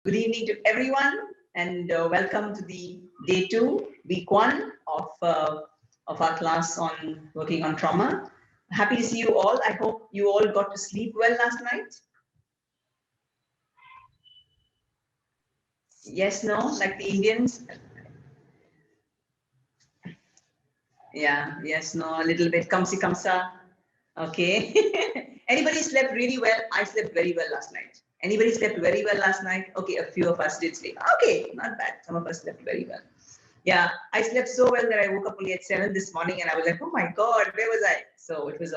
Good evening to everyone, and welcome to the day 2, week 1 of our class on working on trauma. Happy to see you all. I hope you all got to sleep well last night. Yes, no, like the Indians. Yeah, yes, no, a little bit kamsi kamsa. Okay. Anybody slept really well? I slept very well last night. Anybody slept very well last night? Okay, a few of us did sleep. Okay, not bad. Some of us slept very well. Yeah, I slept so well that I woke up only at 7 this morning and I was like, oh my God, where was I? So it was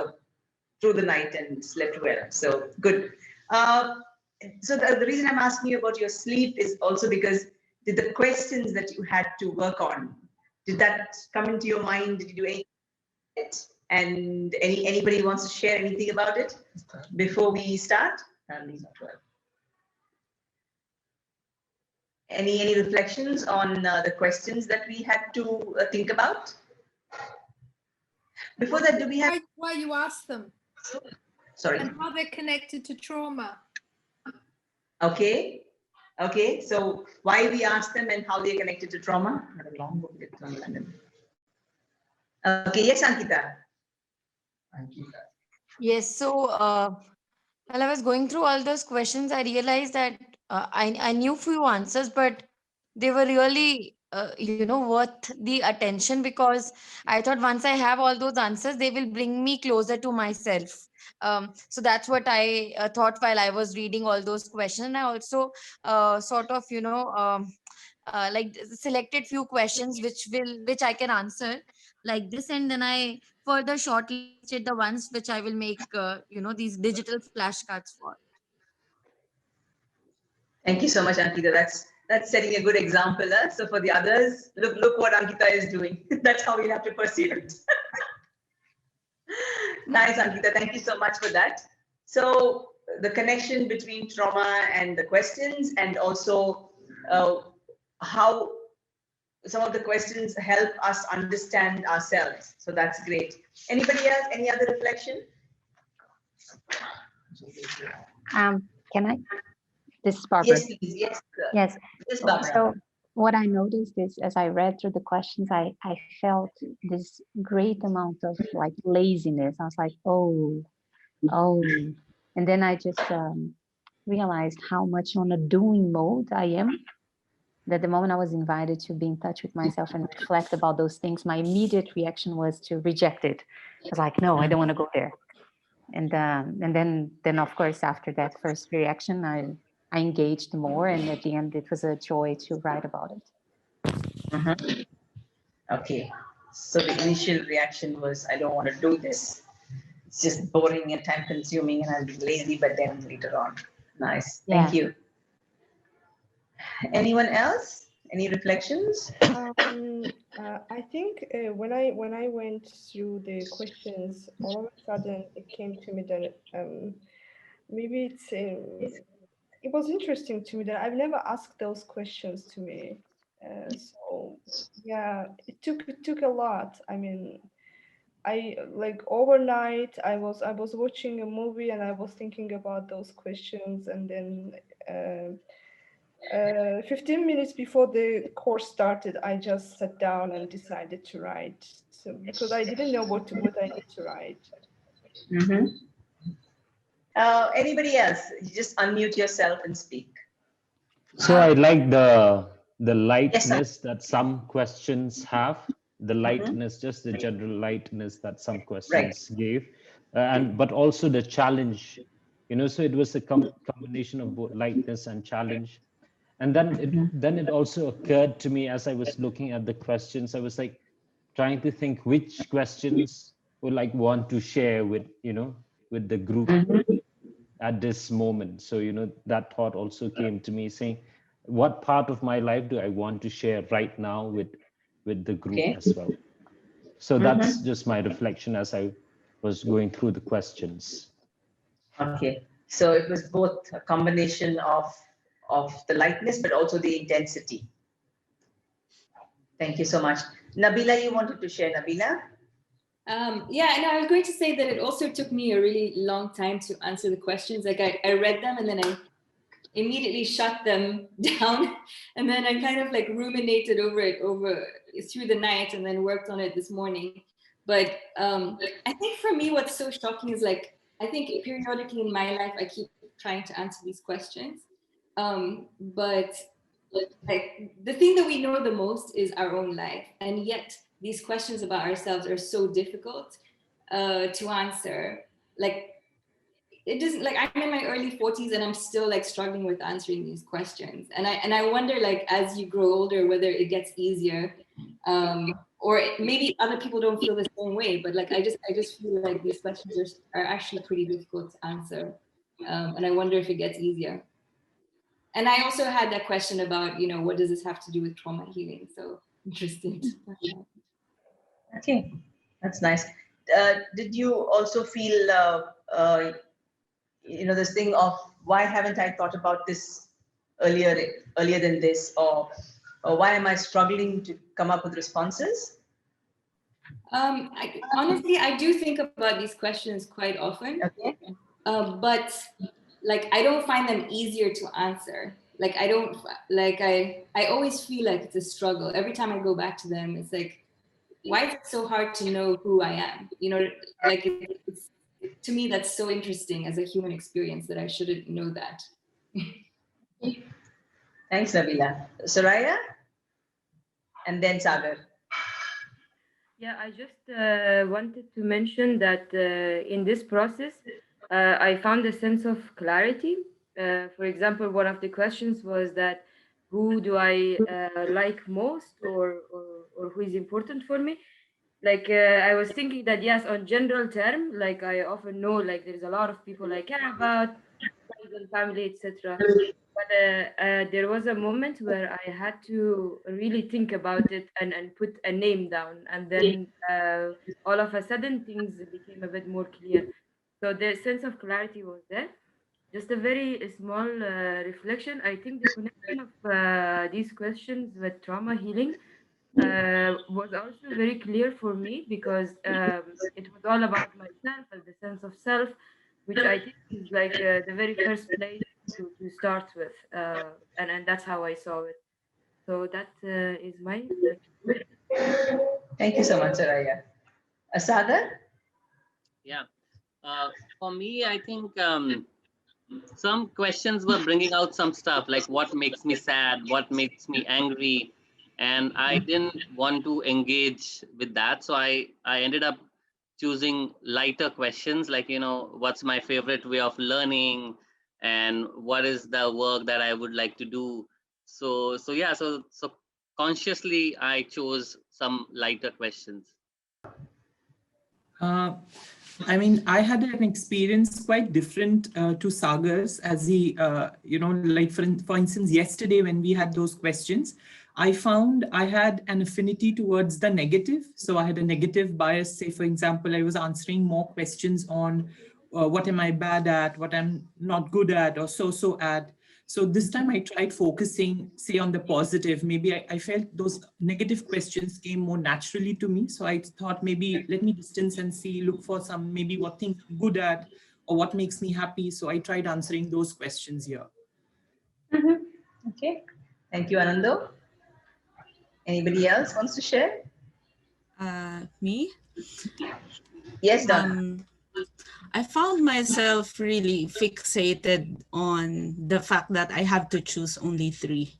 through the night and slept well. So good. So the reason I'm asking you about your sleep is also because did the questions that you had to work on, did that come into your mind? Did you do anything? And anybody wants to share anything about it before we start? Any reflections on the questions that we had to think about? Before that, do we have why you asked them? Sorry. And how they're connected to trauma. Okay. Okay. So why we asked them and how they're connected to trauma? Okay. Yes, Ankita. Yes, so while I was going through all those questions, I realized that I knew few answers, but they were really worth the attention, because I thought once I have all those answers, they will bring me closer to myself. So that's what I thought while I was reading all those questions. And I also sort of like selected few questions which I can answer like this, and then I further shortlisted the ones which I will make these digital flashcards for. Thank you so much, Ankita. That's setting a good example. So for the others, look what Ankita is doing. That's how we'll have to perceive it. Nice, Ankita. Thank you so much for that. So the connection between trauma and the questions, and also how some of the questions help us understand ourselves. So that's great. Anybody else? Any other reflection? Can I? This is Barbara. Yes, please. Yes. Yes. Yes, Barbara. So what I noticed is, as I read through the questions, I felt this great amount of like laziness. I was like, oh, and then I just realized how much on a doing mode I am. That the moment I was invited to be in touch with myself and reflect about those things, my immediate reaction was to reject it. I was like, no, I don't want to go there. And then of course, after that first reaction, I engaged more, and at the end it was a joy to write about it. Okay, so the initial reaction was, I don't want to do this. It's just boring and time consuming and I'll be lazy, but then later on. Nice, thank you. Anyone else? Any reflections? I think when I went through the questions, all of a sudden it came to me that maybe it was interesting to me that I've never asked those questions to me. So yeah, it took a lot. I mean, I like overnight I was watching a movie and I was thinking about those questions, and then 15 minutes before the course started, I just sat down and decided to write. So because I didn't know what I need to write. Anybody else? You just unmute yourself and speak. So I like the lightness that some questions have, the lightness, just the general lightness that some questions gave, but also the challenge, so it was a combination of both lightness and challenge. And then it also occurred to me as I was looking at the questions, I was like trying to think which questions would like want to share with the group at this moment. So that thought also came to me, saying what part of my life do I want to share right now with the group as well. So that's just my reflection as I was going through the questions. Okay, so it was both a combination of the lightness, but also the intensity. Thank you so much. Nabila, you wanted to share, Nabila? Yeah, and I was going to say that it also took me a really long time to answer the questions. Like I read them and then I immediately shut them down. And then I kind of like ruminated over it through the night and then worked on it this morning. But I think for me, what's so shocking is like, I think periodically in my life, I keep trying to answer these questions. But like the thing that we know the most is our own life. And yet these questions about ourselves are so difficult to answer. Like, it doesn't, like, I'm in my early 40s and I'm still like struggling with answering these questions. And I wonder, like, as you grow older, whether it gets easier, or maybe other people don't feel the same way, but like, I just feel like these questions are actually pretty difficult to answer. And I wonder if it gets easier. And I also had that question about, you know, what does this have to do with trauma healing? So interesting. Okay, that's nice. Did you also feel, you know, this thing of why haven't I thought about this earlier than this, or why am I struggling to come up with responses? Honestly, I do think about these questions quite often, Okay. but like, I don't find them easier to answer. Like, I don't, like, I always feel like it's a struggle. Every time I go back to them, it's like, why is it so hard to know who I am? You know, like, it's, to me, that's so interesting as a human experience that I shouldn't know that. Thanks, Nabila. Soraya? And then Sagar. Yeah, I just wanted to mention that in this process, I found a sense of clarity. For example, one of the questions was that who do I like most, or who is important for me? Like, I was thinking that, yes, on general term, like, I often know, like, there's a lot of people I care about, friends and family, etc. But there was a moment where I had to really think about it and put a name down. And then all of a sudden, things became a bit more clear. So the sense of clarity was there. Just a very small reflection. I think the connection of these questions with trauma healing was also very clear for me, because it was all about myself and the sense of self, which I think is like the very first place to start with. And that's how I saw it. So that is my reflection. Thank you so much, Soraya. Sagar? Yeah. For me, I think some questions were bringing out some stuff like what makes me sad, what makes me angry. And I didn't want to engage with that. So I ended up choosing lighter questions like, you know, what's my favorite way of learning and what is the work that I would like to do. So yeah, so consciously I chose some lighter questions. I mean, I had an experience quite different to Sagar's, as he, you know, like for instance, yesterday when we had those questions, I found I had an affinity towards the negative. So I had a negative bias. Say, for example, I was answering more questions on what am I bad at, what I'm not good at, or so at. So this time I tried focusing, say, on the positive. Maybe I felt those negative questions came more naturally to me. So I thought maybe let me distance and see, look for some, maybe what things I'm good at or what makes me happy. So I tried answering those questions here. Okay. Thank you, Anando. Anybody else wants to share? Me? Yes, Donna. I found myself really fixated on the fact that I have to choose only 3.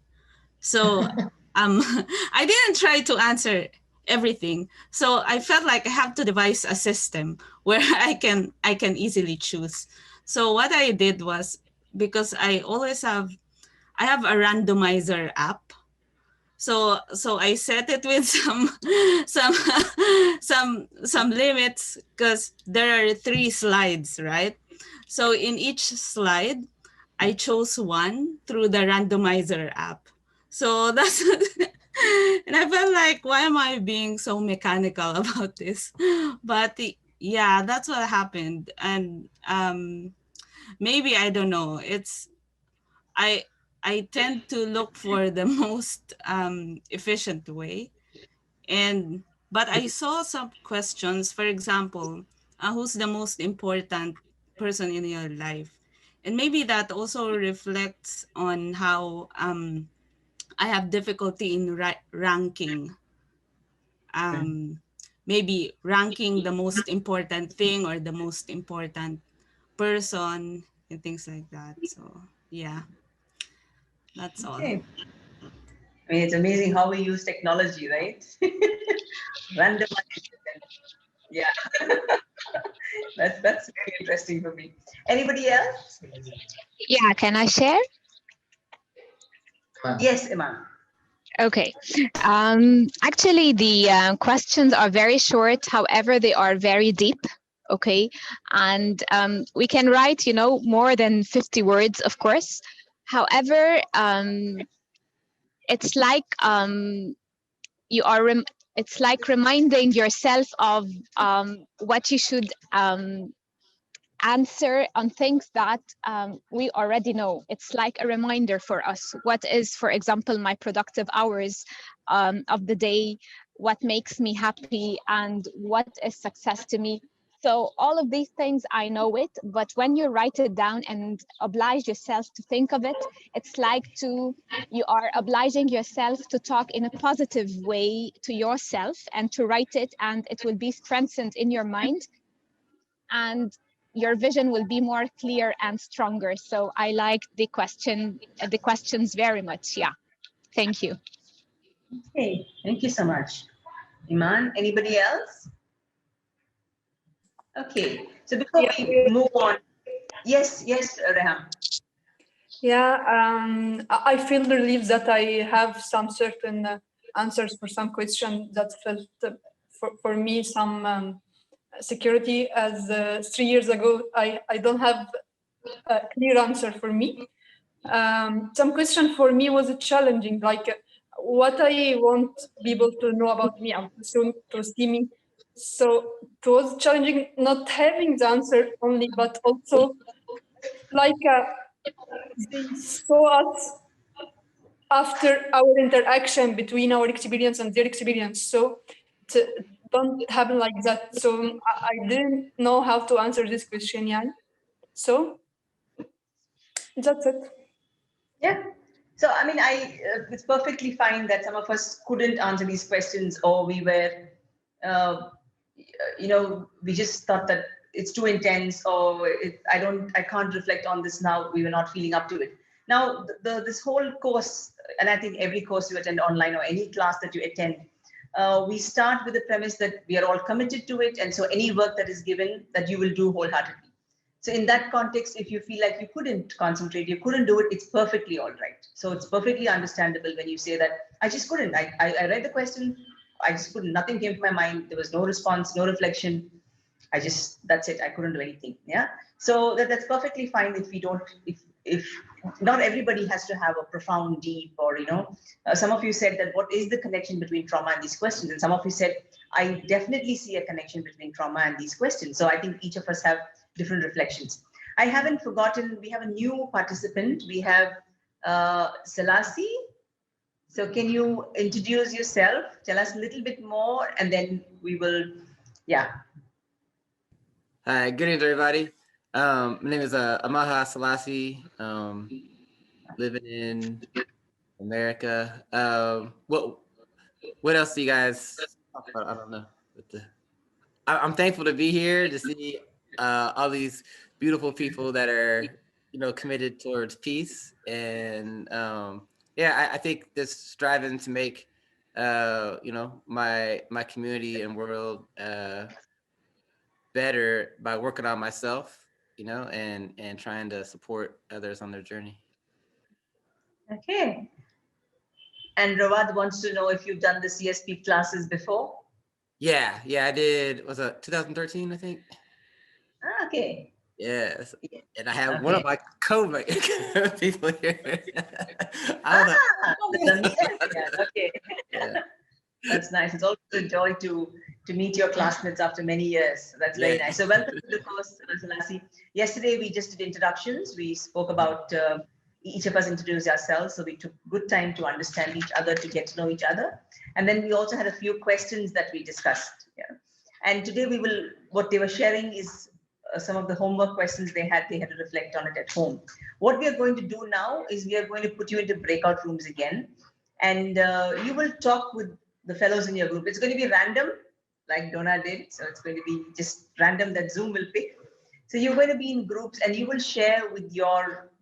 So I didn't try to answer everything. So I felt like I have to devise a system where I can easily choose. So what I did was, because I have a randomizer app. So I set it with some limits, because there are 3 slides, right? So in each slide, I chose one through the randomizer app. So that's and I felt like, why am I being so mechanical about this? But yeah, that's what happened. And maybe, I don't know, I tend to look for the most efficient way. But I saw some questions, for example, who's the most important person in your life? And maybe that also reflects on how I have difficulty in ranking. Maybe ranking the most important thing or the most important person and things like that. So yeah, that's all. Okay. I mean, it's amazing how we use technology, right? Randomized. Yeah. that's very interesting for me. Anybody else? Yeah, can I share? Yes, Iman. Okay. Actually, the questions are very short. However, they are very deep. Okay. And we can write, more than 50 words, of course. However, it's like you are. It's like reminding yourself of what you should answer on things that we already know. It's like a reminder for us. What is, for example, my productive hours of the day? What makes me happy? And what is success to me? So all of these things, I know it, but when you write it down and oblige yourself to think of it, it's like you are obliging yourself to talk in a positive way to yourself and to write it, and it will be strengthened in your mind. And your vision will be more clear and stronger. So I like the questions very much. Yeah, thank you. Okay, thank you so much. Iman, anybody else? Okay, so before we move on, yes, Reham. Yeah, I feel relieved that I have some certain answers for some questions that felt for me some security, as 3 years ago I don't have a clear answer for me. Some question for me was challenging, like what I want people to know about me, to see me. So it was challenging not having the answer only, but also like they saw us after our interaction between our experience and their experience. So it don't happen like that. So I didn't know how to answer this question, yeah. So that's it. Yeah. So, I mean, it's perfectly fine that some of us couldn't answer these questions, or we were, we just thought that it's too intense, or I can't reflect on this now. We were not feeling up to it. Now, this whole course, and I think every course you attend online or any class that you attend, we start with the premise that we are all committed to it. And so any work that is given, that you will do wholeheartedly. So in that context, if you feel like you couldn't concentrate, you couldn't do it, it's perfectly all right. So it's perfectly understandable when you say that, I just couldn't. I read the question, I just couldn't, nothing came to my mind. There was no response, no reflection. That's it, I couldn't do anything. Yeah. So that's perfectly fine if we don't, if not everybody has to have a profound, deep, or, some of you said that what is the connection between trauma and these questions? And some of you said, I definitely see a connection between trauma and these questions. So I think each of us have different reflections. I haven't forgotten, we have a new participant. We have Selassie. So can you introduce yourself? Tell us a little bit more, and then we will, yeah. Hi, good evening, everybody. My name is Amaha Selassie, living in America. What else do you guys talk about? I don't know. I'm thankful to be here to see all these beautiful people that are, committed towards peace. And I think this striving to make, my community and world better by working on myself, and trying to support others on their journey. Okay. And Rawad wants to know if you've done the CSP classes before. Yeah, I did. Was it 2013, I think? Okay. Yes. And I have one of my people here. I don't know. Okay. Yeah. That's nice. It's always a joy to meet your classmates after many years. That's very nice. So welcome to the course, Selassie. Yesterday we just did introductions. We spoke about each of us introduced ourselves. So we took good time to understand each other, to get to know each other. And then we also had a few questions that we discussed. Yeah. And today what they were sharing is some of the homework questions they had to reflect on it at home. What we are going to do now is we are going to put you into breakout rooms again, and you will talk with the fellows in your group. It's going to be random, like Donna did. So it's going to be just random that Zoom will pick. So you're going to be in groups and you will share with the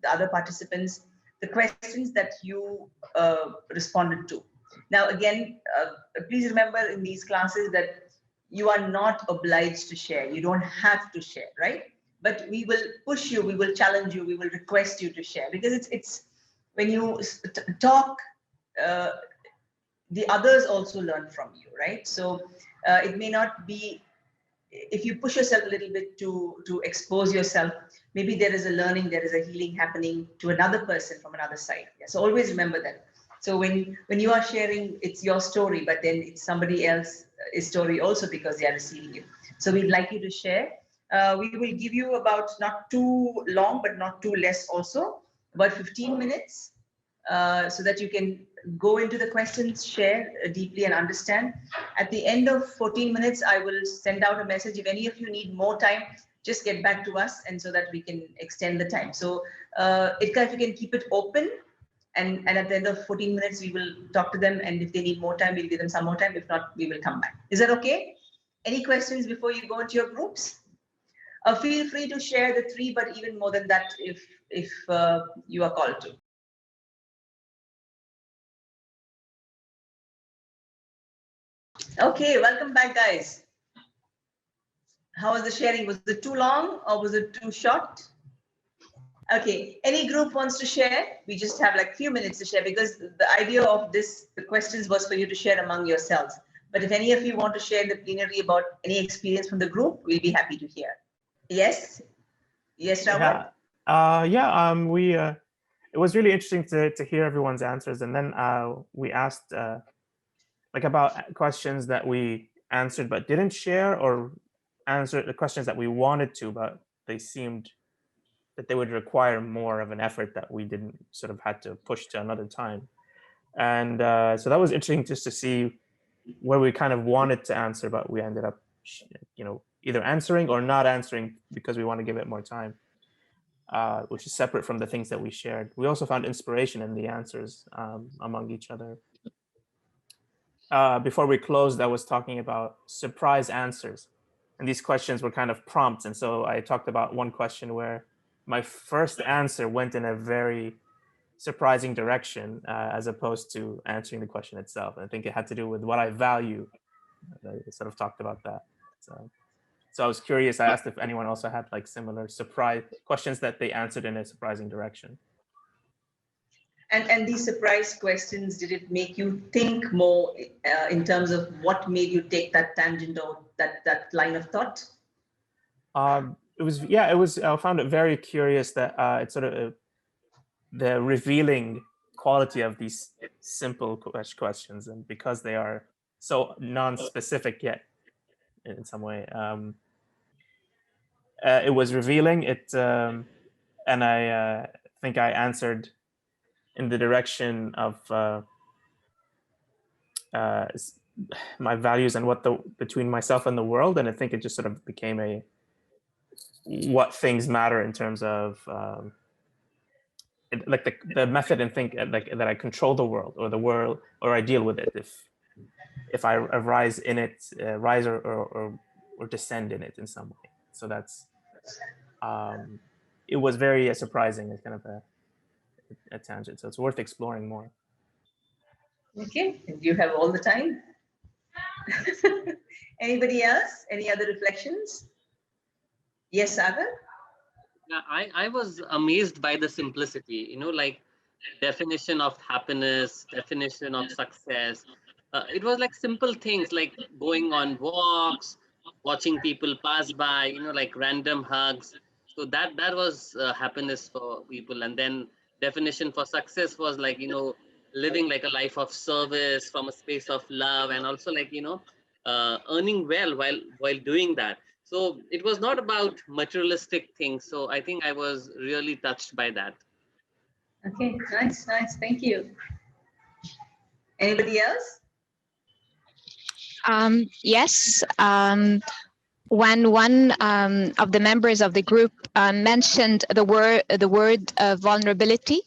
other participants the questions that you responded to. Now, again, please remember in these classes that you are not obliged to share. You don't have to share, right? But we will push you, we will challenge you, we will request you to share, because it's when you talk, the others also learn from you, right? So it may not be, if you push yourself a little bit to expose yourself, maybe there is a learning, there is a healing happening to another person from another side. Yeah, so always remember that. So when you are sharing, it's your story, but then it's somebody else's story also because they are receiving it. So we'd like you to share. We will give you about, not too long, but not too less also, about 15 minutes so that you can go into the questions, share deeply and understand. At the end of 14 minutes, I will send out a message. If any of you need more time, just get back to us, and so that we can extend the time. So if you can keep it open, and at the end of 14 minutes, we will talk to them. And if they need more time, we'll give them some more time. If not, we will come back. Is that okay? Any questions before you go into your groups? Feel free to share the 3, but even more than that, if you are called to. Okay, welcome back, guys. How was the sharing? Was it too long or was it too short? Okay, any group wants to share? We just have like a few minutes to share, because the idea of this, the questions was for you to share among yourselves. But if any of you want to share in the plenary about any experience from the group, we'll be happy to hear. Yes? Yes, Robert? It was really interesting to hear everyone's answers. And then we asked like about questions that we answered but didn't share, or answered the questions that we wanted to, but they seemed that they would require more of an effort that we didn't sort of had to push to another time. And so that was interesting just to see where we kind of wanted to answer, but we ended up, either answering or not answering because we want to give it more time, which is separate from the things that we shared. We also found inspiration in the answers among each other. Before we closed, I was talking about surprise answers. And these questions were kind of prompts. And so I talked about one question where my first answer went in a very surprising direction as opposed to answering the question itself. I think it had to do with what I value. I sort of talked about that. So I was curious. I asked if anyone also had like similar surprise questions that they answered in a surprising direction. And these surprise questions, did it make you think more in terms of what made you take that tangent or that line of thought? It was. I found it very curious that it's sort of the revealing quality of these simple questions, and because they are so non-specific yet in some way, it was revealing. And I think I answered in the direction of my values and between myself and the world, and I think it just sort of became what things matter in terms of like the method and think like that I control the world, or I deal with it if I rise in it, rise or descend in it in some way. So that's it was very surprising. It's kind of a tangent, so it's worth exploring more. Okay, and you have all the time. Anybody else? Any other reflections? Yes, Sagar? Yeah, I was amazed by the simplicity, like definition of happiness, definition of success. It was like simple things like going on walks, watching people pass by, like random hugs. So that was happiness for people. And then definition for success was like, living like a life of service from a space of love, and also like, earning well while doing that. So it was not about materialistic things. So I think I was really touched by that. Okay, nice. Thank you. Anybody else? Yes. when one of the members of the group mentioned the word vulnerability,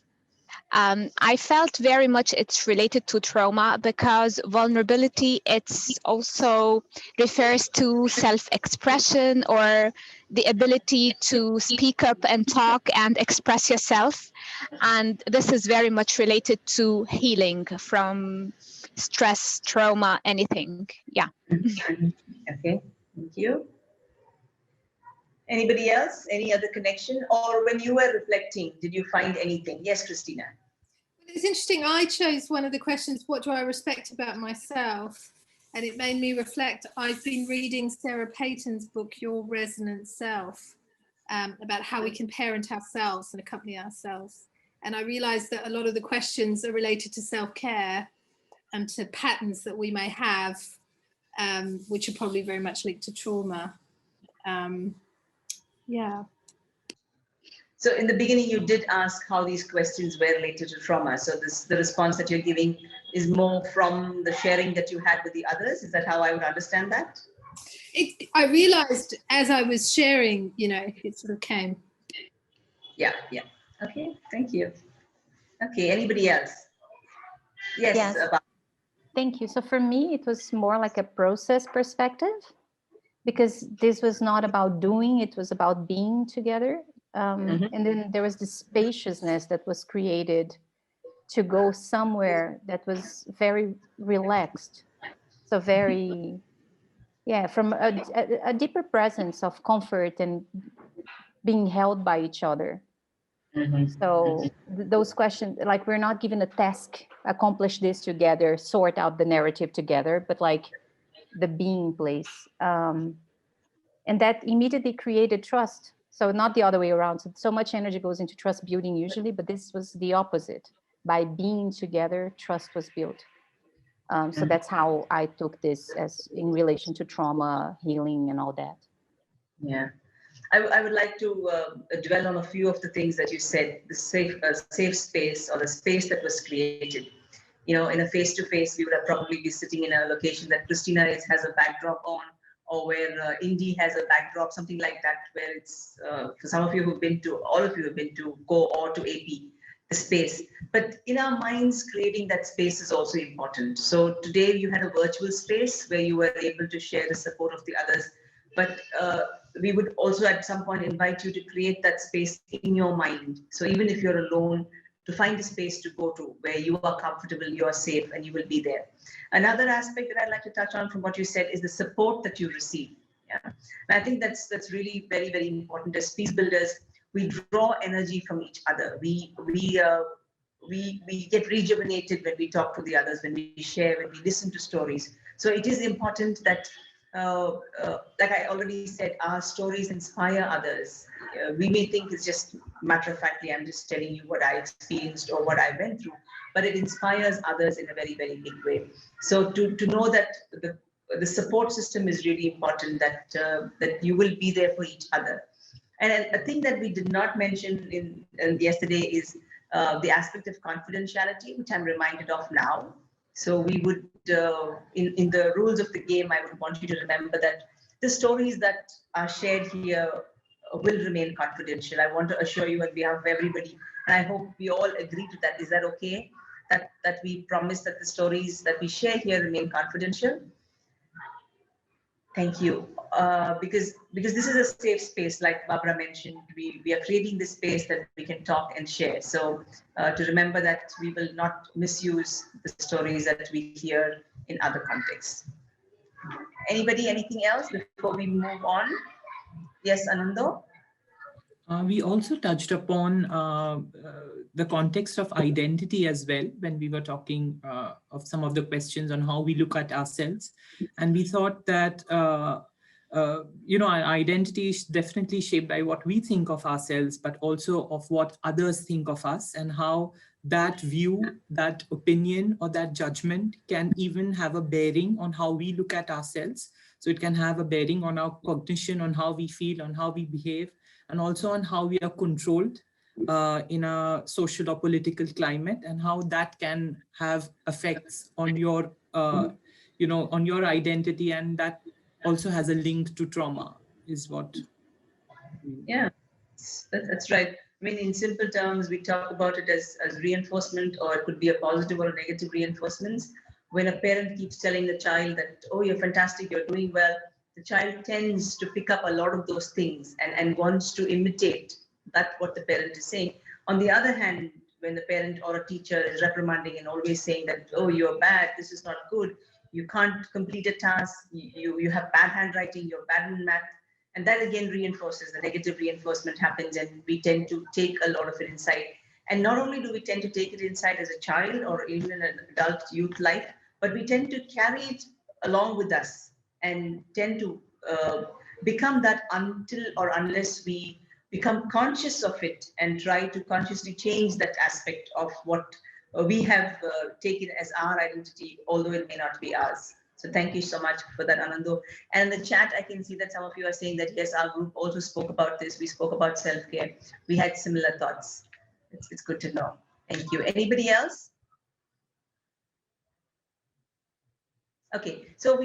I felt very much it's related to trauma, because vulnerability, it's also refers to self-expression, or the ability to speak up and talk and express yourself. And this is very much related to healing from stress, trauma, anything. Yeah. Okay, thank you. Anybody else? Any other connection? Or when you were reflecting, did you find anything? Yes, Christina. It's interesting. I chose one of the questions, what do I respect about myself? And it made me reflect. I've been reading Sarah Payton's book, Your Resonant Self, about how we can parent ourselves and accompany ourselves. And I realized that a lot of the questions are related to self-care and to patterns that we may have, which are probably very much linked to trauma. Yeah. So in the beginning, you did ask how these questions were related to trauma. So the response that you're giving is more from the sharing that you had with the others. Is that how I would understand that? I realized as I was sharing, it sort of came. Yeah. Okay, thank you. Okay, anybody else? Yes. Thank you. So for me, it was more like a process perspective, because this was not about doing, it was about being together. And then there was this spaciousness that was created to go somewhere that was very relaxed. So very, from a deeper presence of comfort and being held by each other. So those questions, like, we're not given a task, accomplish this together, sort out the narrative together, but like the being place. And that immediately created trust. So not the other way around. So much energy goes into trust building usually, but this was the opposite. By being together, trust was built. So that's how I took this as in relation to trauma, healing, and all that. Yeah. I would like to dwell on a few of the things that you said, the safe space, or the space that was created. In a face-to-face, we would have probably be sitting in a location that Christina has a backdrop on, or where Indy has a backdrop, something like that, where it's, for some of you who've been to, all of you have been to Go or to AP, the space. But in our minds, creating that space is also important. So today you had a virtual space where you were able to share the support of the others. But we would also at some point invite you to create that space in your mind. So even if you're alone, to find a space to go to where you are comfortable, you are safe, and you will be there. Another aspect that I'd like to touch on from what you said is the support that you receive. Yeah, and I think that's really very, very important. As peace builders, we draw energy from each other. We get rejuvenated when we talk to the others, when we share, when we listen to stories. So it is important that, like I already said, our stories inspire others. We may think it's just matter-of-factly, I'm just telling you what I experienced or what I went through, but it inspires others in a very, very big way. So to know that the support system is really important, that you will be there for each other. And a thing that we did not mention in yesterday is the aspect of confidentiality, which I'm reminded of now. So we would, in the rules of the game, I would want you to remember that the stories that are shared here will remain confidential. I want to assure you on behalf of everybody, and I hope we all agree to that. Is that okay? That we promise that the stories that we share here remain confidential? Thank you. Because this is a safe space, like Barbara mentioned, we are creating this space that we can talk and share. So to remember that we will not misuse the stories that we hear in other contexts. Anybody, anything else before we move on? Yes, Anando? We also touched upon the context of identity as well when we were talking of some of the questions on how we look at ourselves. And we thought that, our identity is definitely shaped by what we think of ourselves, but also of what others think of us, and how that view, that opinion, or that judgment can even have a bearing on how we look at ourselves. So it can have a bearing on our cognition, on how we feel, on how we behave, and also on how we are controlled in a social or political climate, and how that can have effects on your, on your identity, and that also has a link to trauma, is what. Yeah, that's right. I mean, in simple terms, we talk about it as reinforcement, or it could be a positive or a negative reinforcements. When a parent keeps telling the child that, oh, you're fantastic, you're doing well, the child tends to pick up a lot of those things and wants to imitate that what the parent is saying. On the other hand, when the parent or a teacher is reprimanding and always saying that, oh, you're bad, this is not good, you can't complete a task, you have bad handwriting, you're bad in math, and that again reinforces, the negative reinforcement happens, and we tend to take a lot of it inside. And not only do we tend to take it inside as a child or even in an adult youth life, but we tend to carry it along with us and tend to become that until or unless we become conscious of it and try to consciously change that aspect of what we have taken as our identity, although it may not be ours. So thank you so much for that, Anando. And in the chat, I can see that some of you are saying that, yes, our group also spoke about this. We spoke about self-care. We had similar thoughts. It's good to know. Thank you. Anybody else? Okay, so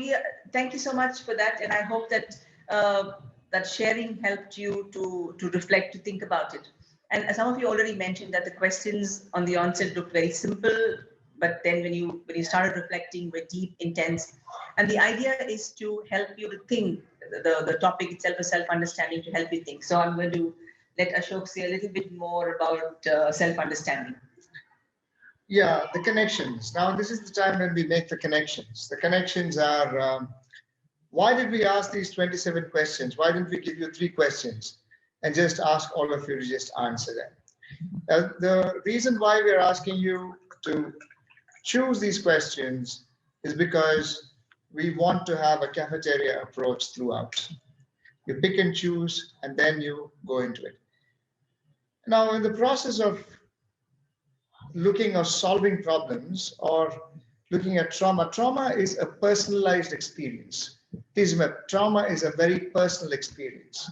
thank you so much for that. And I hope that that sharing helped you to reflect, to think about it. And some of you already mentioned that the questions on the onset looked very simple, but then when you started reflecting, were deep, intense. And the idea is to help you to think, the topic itself is self-understanding, to help you think. So I'm going to let Ashok say a little bit more about self-understanding. Yeah, the connections. Now, this is the time when we make the connections. The connections are, why did we ask these 27 questions? Why didn't we give you 3 questions and just ask all of you to just answer them? The reason why we're asking you to choose these questions is because we want to have a cafeteria approach throughout. You pick and choose, and then you go into it. Now, in the process of looking or solving problems or looking at trauma, trauma is a personalized experience. Please remember, trauma is a very personal experience.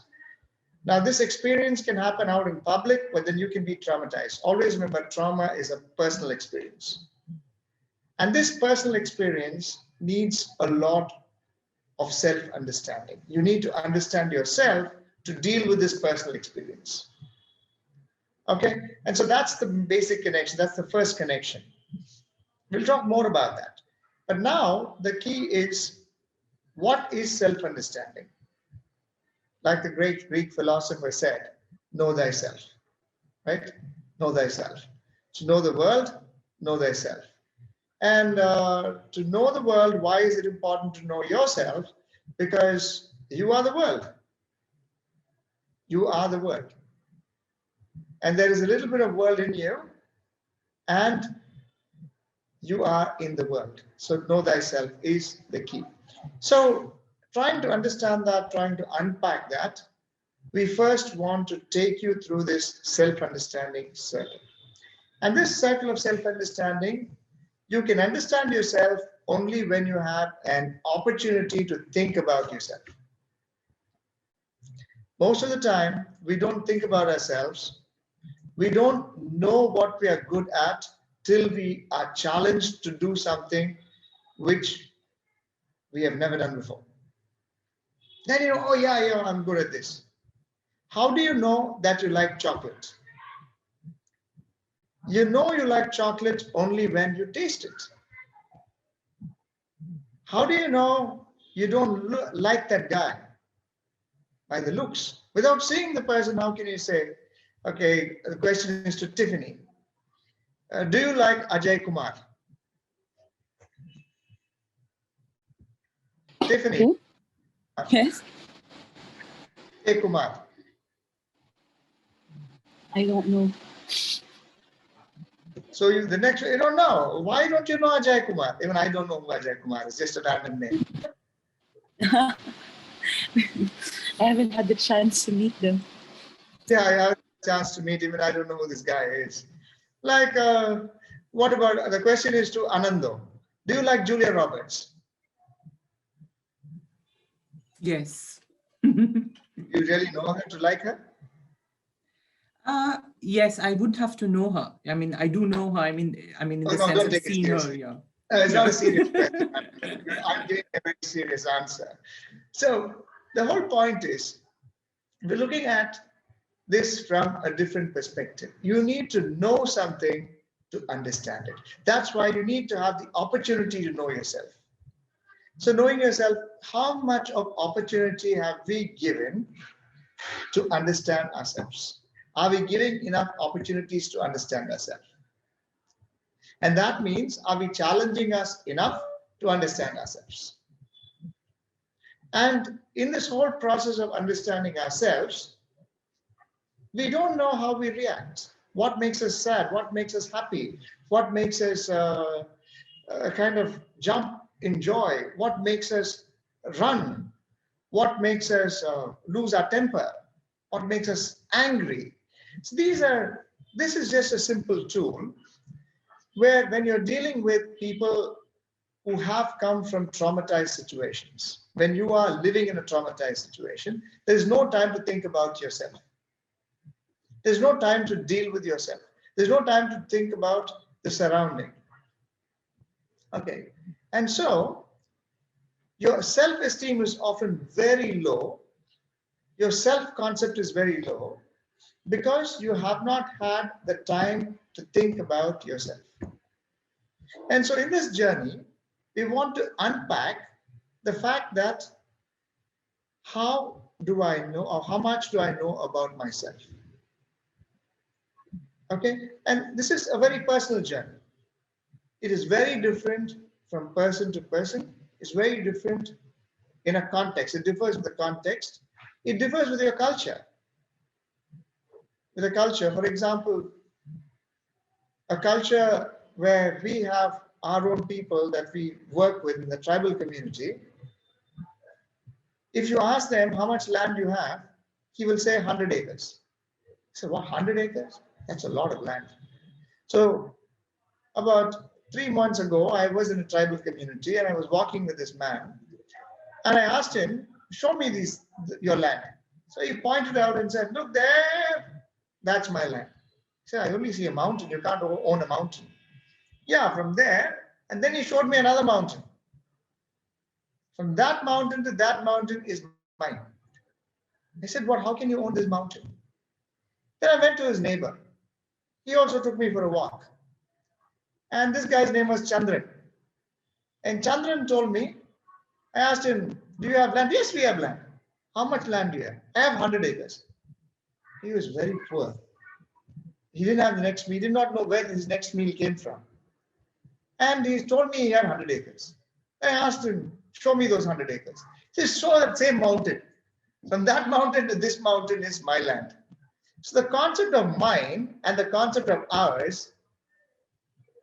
Now, this experience can happen out in public, but then you can be traumatized. Always remember, trauma is a personal experience. And this personal experience needs a lot of self-understanding. You need to understand yourself to deal with this personal experience. Okay, and so that's the basic connection. That's the first connection. We'll talk more about that. But now the key is, what is self-understanding? Like the great Greek philosopher said, know thyself, right? Know thyself. To know the world, know thyself. And to know the world, why is it important to know yourself? Because you are the world. You are the world. And there is a little bit of world in you, and you are in the world. So know thyself is the key. So trying to understand that, trying to unpack that, we first want to take you through this self-understanding circle. And this circle of self-understanding, you can understand yourself only when you have an opportunity to think about yourself. Most of the time, we don't think about ourselves. We don't know what we are good at till we are challenged to do something which we have never done before. Then you know, oh yeah, I'm good at this. How do you know that you like chocolate? You know you like chocolate only when you taste it. How do you know you don't like that guy? By the looks. Without seeing the person, how can you say, okay, the question is to Tiffany. Do you like Ajay Kumar? Tiffany. Yes. Ajay Kumar. I don't know. So you don't know. Why don't you know Ajay Kumar? Even I don't know who Ajay Kumar is, just a random name. I haven't had the chance to meet them. Yeah, I have a chance to meet him, and I don't know who this guy is. Like, what about, the question is to Anando. Do you like Julia Roberts? Yes. You really know her to like her? Yes, I would have to know her. I mean, I do know her. I mean, in the sense I've seen her. Yeah. It's not a serious question. I'm giving a very serious answer. So the whole point is we're looking at this from a different perspective. You need to know something to understand it. That's why you need to have the opportunity to know yourself. So knowing yourself, how much of opportunity have we given to understand ourselves? Are we giving enough opportunities to understand ourselves? And that means, are we challenging us enough to understand ourselves? And in this whole process of understanding ourselves, we don't know how we react. What makes us sad? What makes us happy? What makes us kind of jump in joy? What makes us run? What makes us lose our temper? What makes us angry? So this is just a simple tool where when you're dealing with people who have come from traumatized situations, when you are living in a traumatized situation, there's no time to think about yourself. There's no time to deal with yourself. There's no time to think about the surrounding. Okay. And so your self-esteem is often very low. Your self-concept is very low because you have not had the time to think about yourself. And so in this journey, we want to unpack the fact that how do I know, or how much do I know about myself? Okay, and this is a very personal journey. It is very different from person to person. It's very different in a context. It differs with the context. It differs with your culture. With a culture, for example, a culture where we have our own people that we work with in the tribal community, if you ask them how much land you have, he will say 100 acres. So what, 100 acres? That's a lot of land. So about 3 months ago, I was in a tribal community and I was walking with this man. And I asked him, show me your land. So he pointed out and said, look there, that's my land. He said, I only see a mountain. You can't own a mountain. Yeah, from there. And then he showed me another mountain. From that mountain to that mountain is mine. I said, what, how can you own this mountain? Then I went to his neighbor. He also took me for a walk. And this guy's name was Chandran. And Chandran told me, I asked him, do you have land? Yes, we have land. How much land do you have? I have 100 acres. He was very poor. He didn't have the next meal. He did not know where his next meal came from. And he told me he had 100 acres. I asked him, show me those 100 acres. He said, show that same mountain. From that mountain to this mountain is my land. So the concept of mine and the concept of ours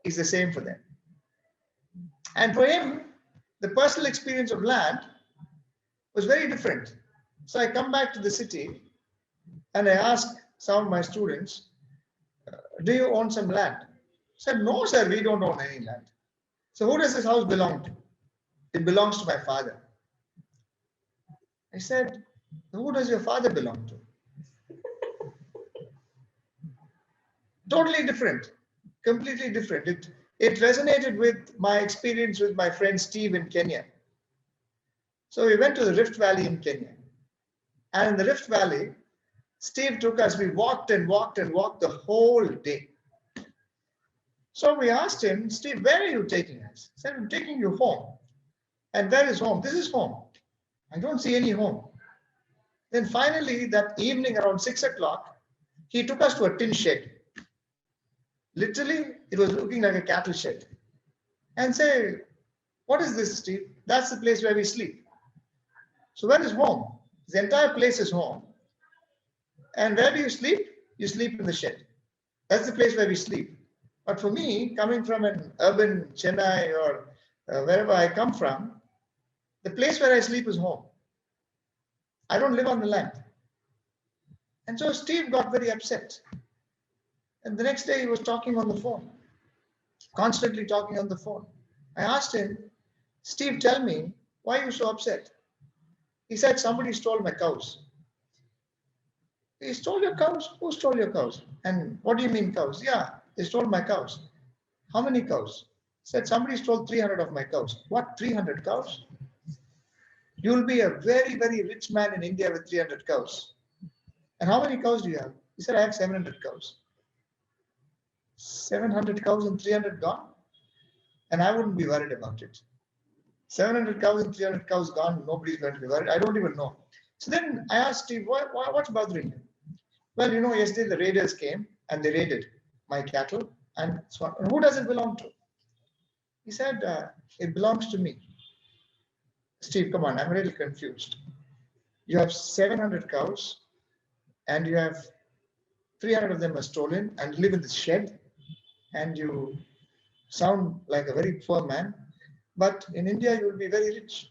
is the same for them. And for him, the personal experience of land was very different. So I come back to the city and I ask some of my students, do you own some land? I said, no, sir, we don't own any land. So who does this house belong to? It belongs to my father. I said, who does your father belong to? Totally different, completely different. It resonated with my experience with my friend Steve in Kenya. So we went to the Rift Valley in Kenya. And in the Rift Valley, Steve took us, we walked and walked and walked the whole day. So we asked him, Steve, where are you taking us? He said, I'm taking you home. And where is home? This is home. I don't see any home. Then finally, that evening around 6 o'clock, he took us to a tin shed. Literally, it was looking like a cattle shed. And say, what is this, Steve? That's the place where we sleep. So where is home? The entire place is home. And where do you sleep? You sleep in the shed. That's the place where we sleep. But for me, coming from an urban Chennai or wherever I come from, the place where I sleep is home. I don't live on the land. And so Steve got very upset. And the next day he was talking on the phone, constantly talking on the phone. I asked him, Steve, tell me, why are you so upset? He said, somebody stole my cows. He stole your cows? Who stole your cows? And what do you mean cows? Yeah, they stole my cows. How many cows? He said, somebody stole 300 of my cows. What, 300 cows? You'll be a very, very rich man in India with 300 cows. And how many cows do you have? He said, I have 700 cows. 700 cows and 300 gone? And I wouldn't be worried about it. 700 cows and 300 cows gone, nobody's going to be worried. I don't even know. So then I asked Steve, what's bothering you? Well, you know, yesterday the raiders came and they raided my cattle. And so who does it belong to? He said, it belongs to me. Steve, come on, I'm really confused. You have 700 cows and you have 300 of them are stolen and live in this shed and you sound like a very poor man, but in India you will be very rich.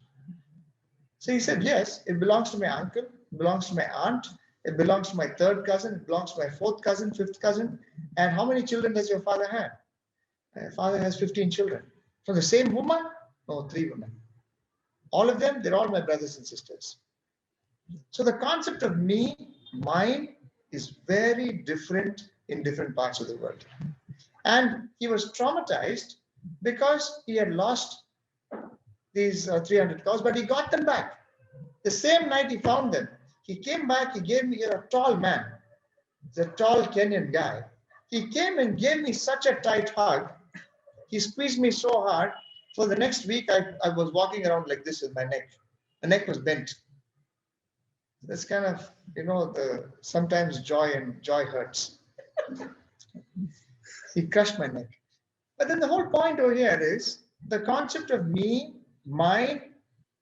So he said, yes, it belongs to my uncle, it belongs to my aunt, it belongs to my third cousin, it belongs to my fourth cousin, fifth cousin. And how many children does your father have? My father has 15 children. From the same woman? No, 3 women. All of them, they're all my brothers and sisters. So the concept of me, mine, is very different in different parts of the world. And he was traumatized because he had lost these 300 cows, but he got them back. The same night he found them, he came back, he gave me a tall man, the tall Kenyan guy. He came and gave me such a tight hug. He squeezed me so hard. For the next week, I was walking around like this with my neck. The neck was bent. That's kind of, you know, sometimes joy hurts. He crushed my neck. But then the whole point over here is the concept of me, mine,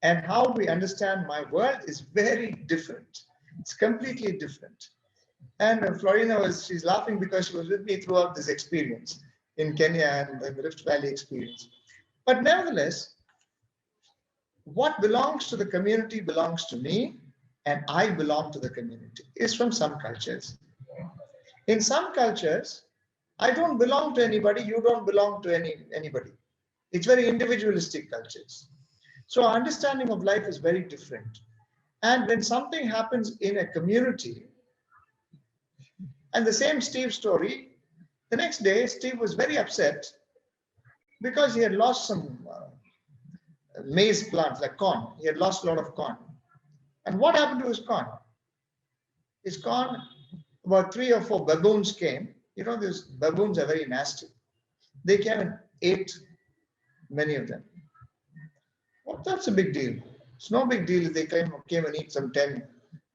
and how we understand my world is very different. It's completely different. And Florina she's laughing because she was with me throughout this experience in Kenya and the Rift Valley experience. But nevertheless, what belongs to the community belongs to me, and I belong to the community, is from some cultures. In some cultures, I don't belong to anybody, you don't belong to anybody. It's very individualistic cultures. So our understanding of life is very different. And when something happens in a community, and the same Steve story, the next day, Steve was very upset because he had lost some maize plants, like corn. He had lost a lot of corn. And what happened to his corn? His corn, about 3 or 4 baboons came. You know, these baboons are very nasty. They came and ate many of them. Well, that's a big deal. It's no big deal if they came and eat some 10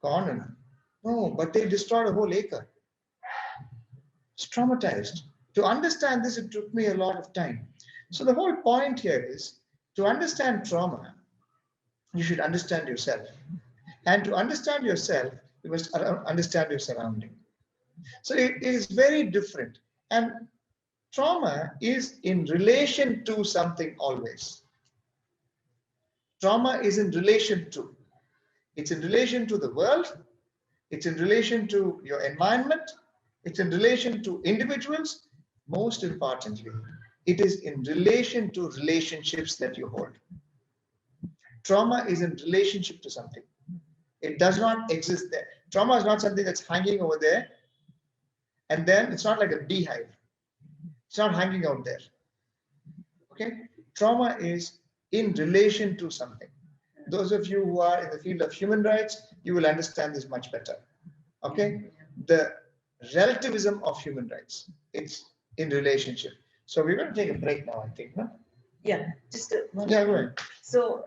corn. No, but they destroyed a whole acre. It's traumatized. To understand this, it took me a lot of time. So the whole point here is, to understand trauma, you should understand yourself. And to understand yourself, you must understand your surrounding. So it is very different. And trauma is in relation to something always. Trauma is in relation to. It's in relation to the world. It's in relation to your environment. It's in relation to individuals. Most importantly, it is in relation to relationships that you hold. Trauma is in relationship to something. It does not exist there. Trauma is not something that's hanging over there. And then it's not like a beehive. It's not hanging out there. Okay? Trauma is in relation to something. Those of you who are in the field of human rights, you will understand this much better. Okay? The relativism of human rights. It's in relationship. So we're going to take a break now, I think. Huh? Yeah, just yeah, go ahead. So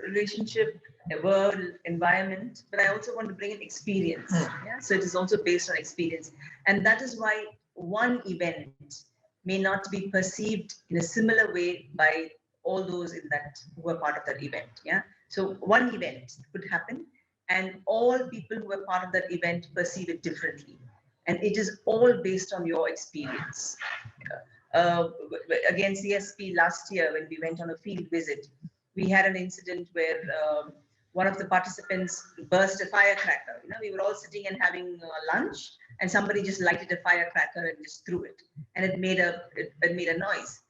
relationship, world, environment, but I also want to bring in experience. Yeah? So it is also based on experience. And that is why one event may not be perceived in a similar way by all those in that who are part of that event. Yeah. So one event could happen and all people who are part of that event perceive it differently. And it is all based on your experience. Again, CSP last year, when we went on a field visit, we had an incident where one of the participants burst a firecracker. You know, we were all sitting and having lunch, and somebody just lighted a firecracker and just threw it, and it made a noise.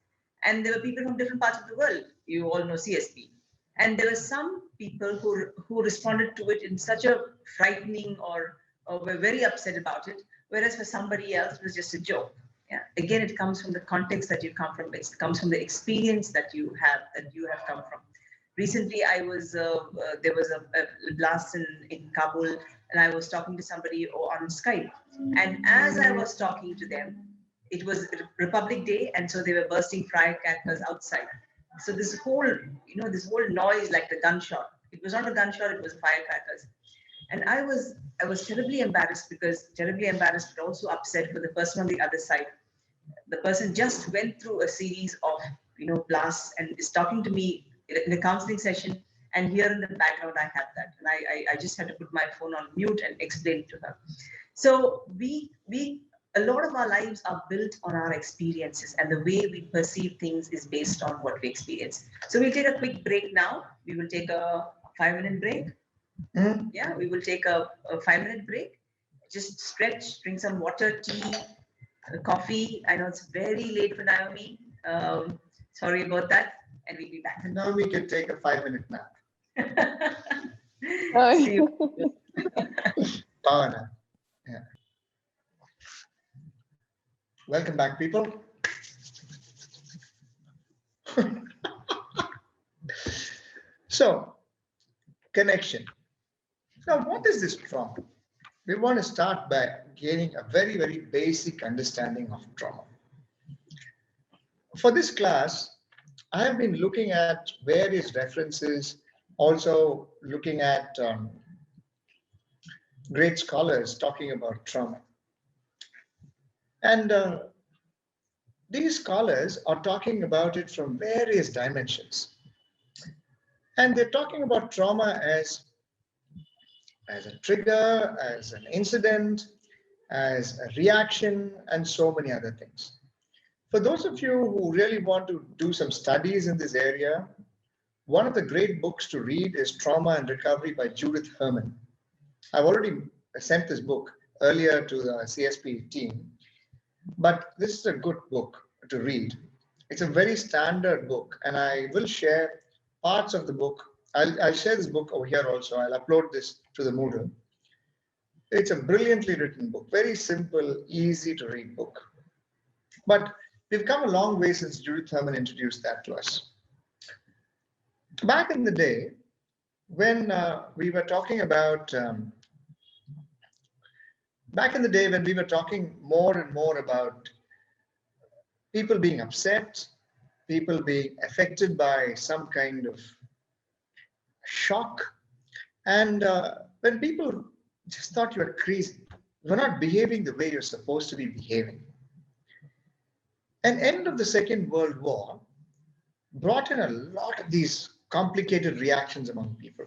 And there were people from different parts of the world. You all know CSP, and there were some people who responded to it in such a frightening or were very upset about it, whereas for somebody else it was just a joke. Yeah. Again, it comes from the context that you come from. It comes from the experience that you have come from. Recently, I was there was a blast in Kabul, and I was talking to somebody on Skype. And as I was talking to them, it was Republic Day, and so they were bursting firecrackers outside. So this whole, this whole noise, like the gunshot. It was not a gunshot; it was firecrackers. And I was terribly embarrassed, but also upset for the person on the other side. The person just went through a series of blasts and is talking to me in a counseling session, and here in the background I have that, and I just had to put my phone on mute and explain to her. So a lot of our lives are built on our experiences, and the way we perceive things is based on what we experience. So we'll take a quick break now. We will take a 5-minute break. Yeah, we will take a 5-minute break. Just stretch, drink some water, tea, coffee. I know it's very late for Naomi. Sorry about that. And we'll be back. Naomi can take a 5-minute nap. See you. Power nap. Yeah. Welcome back, people. So, connection. Now, what is this trauma? We want to start by gaining a very, very basic understanding of trauma. For this class, I have been looking at various references, also looking at great scholars talking about trauma. And these scholars are talking about it from various dimensions. And they're talking about trauma as a trigger, as an incident, as a reaction, and so many other things. For those of you who really want to do some studies in this area, one of the great books to read is Trauma and Recovery by Judith Herman. I've already sent this book earlier to the CSP team, but this is a good book to read. It's a very standard book, and I will share parts of the book. I'll share this book over here also. I'll upload this to the Moodle. It's a brilliantly written book, very simple, easy to read book. But we've come a long way since Judith Herman introduced that to us. Back in the day, when we were talking about, more and more about people being upset, people being affected by some kind of shock, and when people just thought you were crazy, you're not behaving the way you're supposed to be behaving. An end of the Second World War brought in a lot of these complicated reactions among people.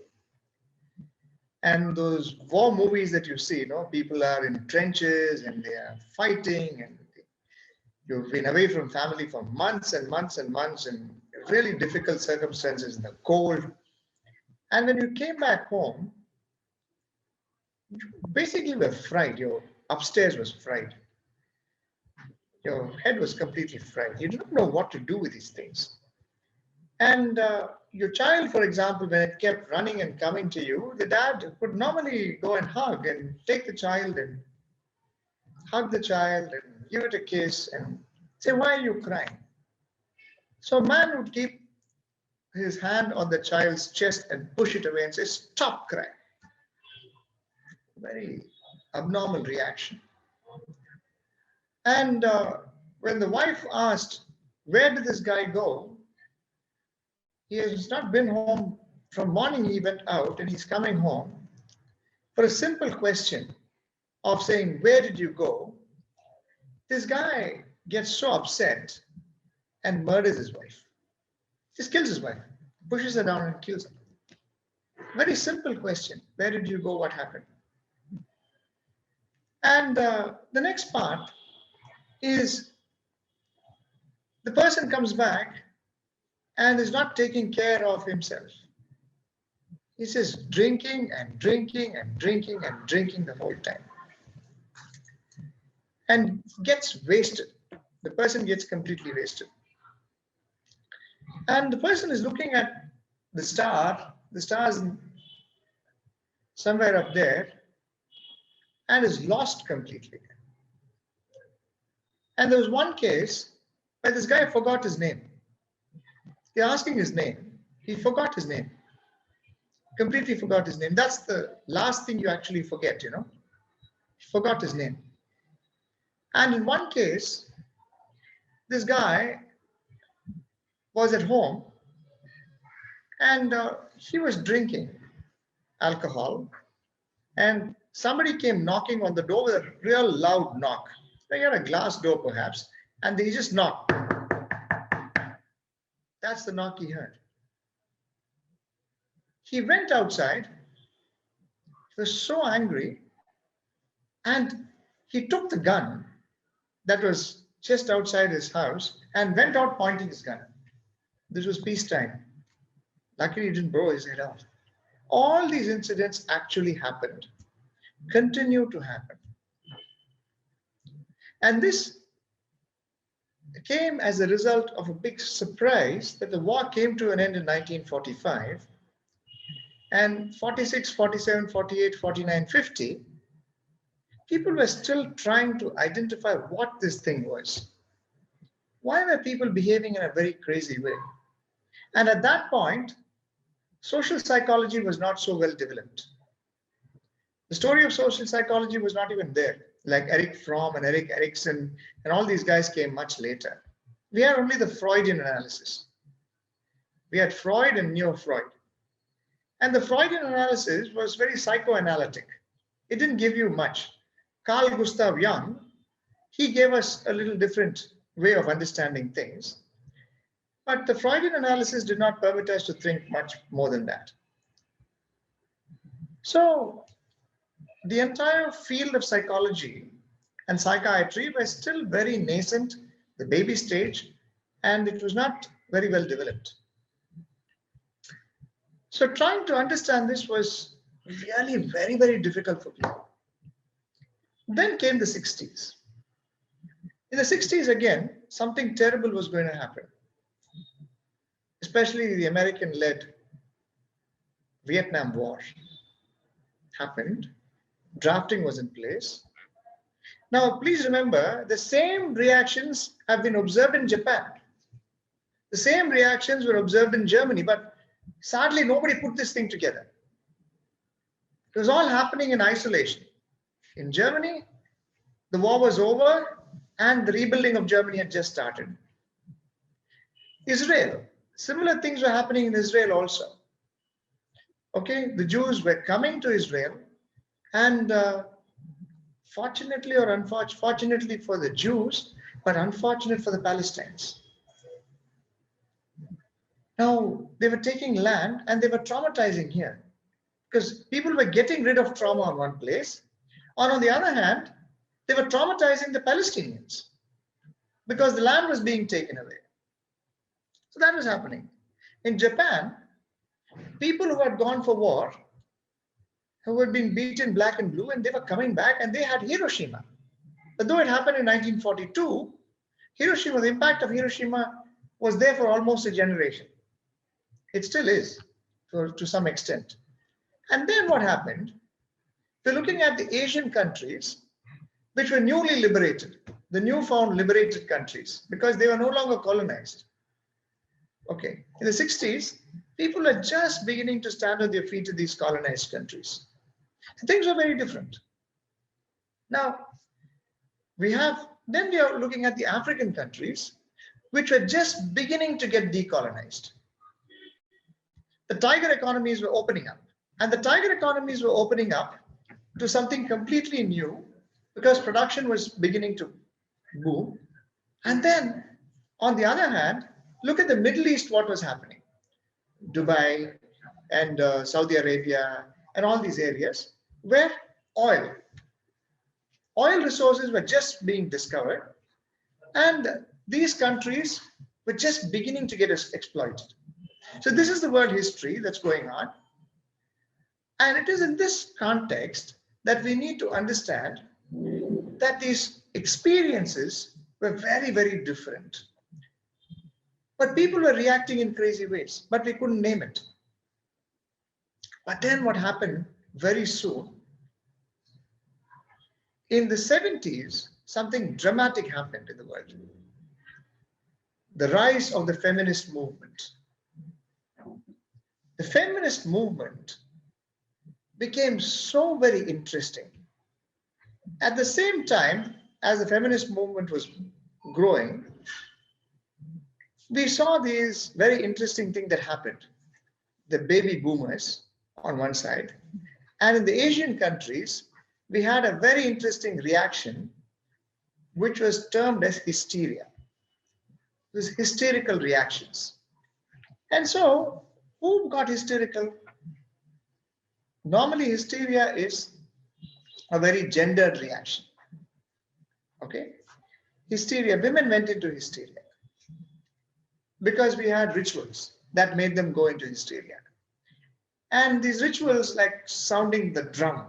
And those war movies that you see, people are in trenches and they are fighting, and you've been away from family for months and months and months in really difficult circumstances in the cold. And when you came back home, you basically were fried. Your upstairs was fried. Your head was completely fried. You didn't know what to do with these things. And your child, for example, when it kept running and coming to you, the dad would normally go and hug and take the child and hug the child and give it a kiss and say, "Why are you crying?" So a man would keep his hand on the child's chest and push it away and say, "Stop crying." Very abnormal reaction. And when the wife asked, "Where did this guy go?" He has not been home from morning. He went out and he's coming home. For a simple question of saying, "Where did you go?" this guy gets so upset and murders his wife. Just kills his wife, pushes her down and kills her. Very simple question. Where did you go? What happened? And the next part is the person comes back and is not taking care of himself. He's just drinking and drinking and drinking and drinking the whole time. And gets wasted. The person gets completely wasted. And the person is looking at the star's somewhere up there, and is lost completely. And there was one case where this guy forgot his name. They're asking his name. He forgot his name. Completely forgot his name. That's the last thing you actually forget, you know. He forgot his name. And in one case, this guy was at home and he was drinking alcohol, and somebody came knocking on the door with a real loud knock. They had a glass door perhaps, and they just knocked. That's the knock he heard. He went outside. He was so angry, and he took the gun that was just outside his house and went out pointing his gun. This was peacetime. Luckily, he didn't blow his head out. All these incidents actually happened, continue to happen. And this came as a result of a big surprise that the war came to an end in 1945. And 46, 47, 48, 49, 50, people were still trying to identify what this thing was. Why were people behaving in a very crazy way? And at that point, social psychology was not so well developed. The story of social psychology was not even there. Like Erich Fromm and Erik Erikson and all these guys came much later. We had only the Freudian analysis. We had Freud and Neo-Freud. And the Freudian analysis was very psychoanalytic. It didn't give you much. Carl Gustav Jung, he gave us a little different way of understanding things. But the Freudian analysis did not permit us to think much more than that. So the entire field of psychology and psychiatry were still very nascent, the baby stage, and it was not very well developed. So trying to understand this was really very, very difficult for people. Then came the 60s. In the 60s, again, something terrible was going to happen, especially the American-led Vietnam War happened. Drafting was in place. Now, please remember, the same reactions have been observed in Japan. The same reactions were observed in Germany, but sadly, nobody put this thing together. It was all happening in isolation. In Germany, the war was over and the rebuilding of Germany had just started. Israel, similar things were happening in Israel also. Okay, the Jews were coming to Israel, and fortunately or unfortunately for the Jews, but unfortunate for the Palestinians. Now, they were taking land and they were traumatizing here because people were getting rid of trauma in one place. Or on the other hand, they were traumatizing the Palestinians because the land was being taken away. So that was happening. In Japan, people who had gone for war, who had been beaten black and blue, and they were coming back and they had Hiroshima. But though it happened in 1942, Hiroshima, the impact of Hiroshima was there for almost a generation. It still is, to some extent. And then what happened? We're looking at the Asian countries, which were newly liberated, the newfound liberated countries, because they were no longer colonized. Okay, in the 60s, people are just beginning to stand on their feet in these colonized countries. So things are very different. Now, then we are looking at the African countries, which were just beginning to get decolonized. The tiger economies were opening up, and the tiger economies were opening up to something completely new because production was beginning to boom. And then, on the other hand, look at the Middle East, what was happening. Dubai and Saudi Arabia and all these areas where oil resources were just being discovered, and these countries were just beginning to get exploited. So this is the world history that's going on. And it is in this context that we need to understand that these experiences were very, very different. But people were reacting in crazy ways, but we couldn't name it. But then what happened very soon, in the 70s, something dramatic happened in the world. The rise of the feminist movement. the feminist movement became so very interesting. At the same time, as the feminist movement was growing, we saw these very interesting things that happened. The baby boomers on one side, and in the Asian countries, we had a very interesting reaction, which was termed as hysteria. These hysterical reactions. And so, who got hysterical? Normally, hysteria is a very gendered reaction. Okay? Hysteria, women went into hysteria because we had rituals that made them go into hysteria. And these rituals, like sounding the drum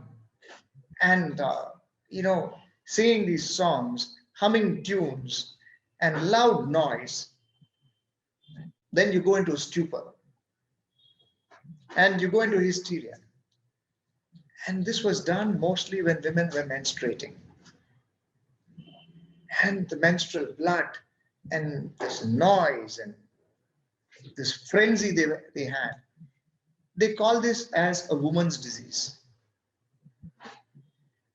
and, singing these songs, humming tunes, and loud noise, then you go into a stupor and you go into hysteria. And this was done mostly when women were menstruating. And the menstrual blood and this noise and this frenzy they had, they call this as a woman's disease.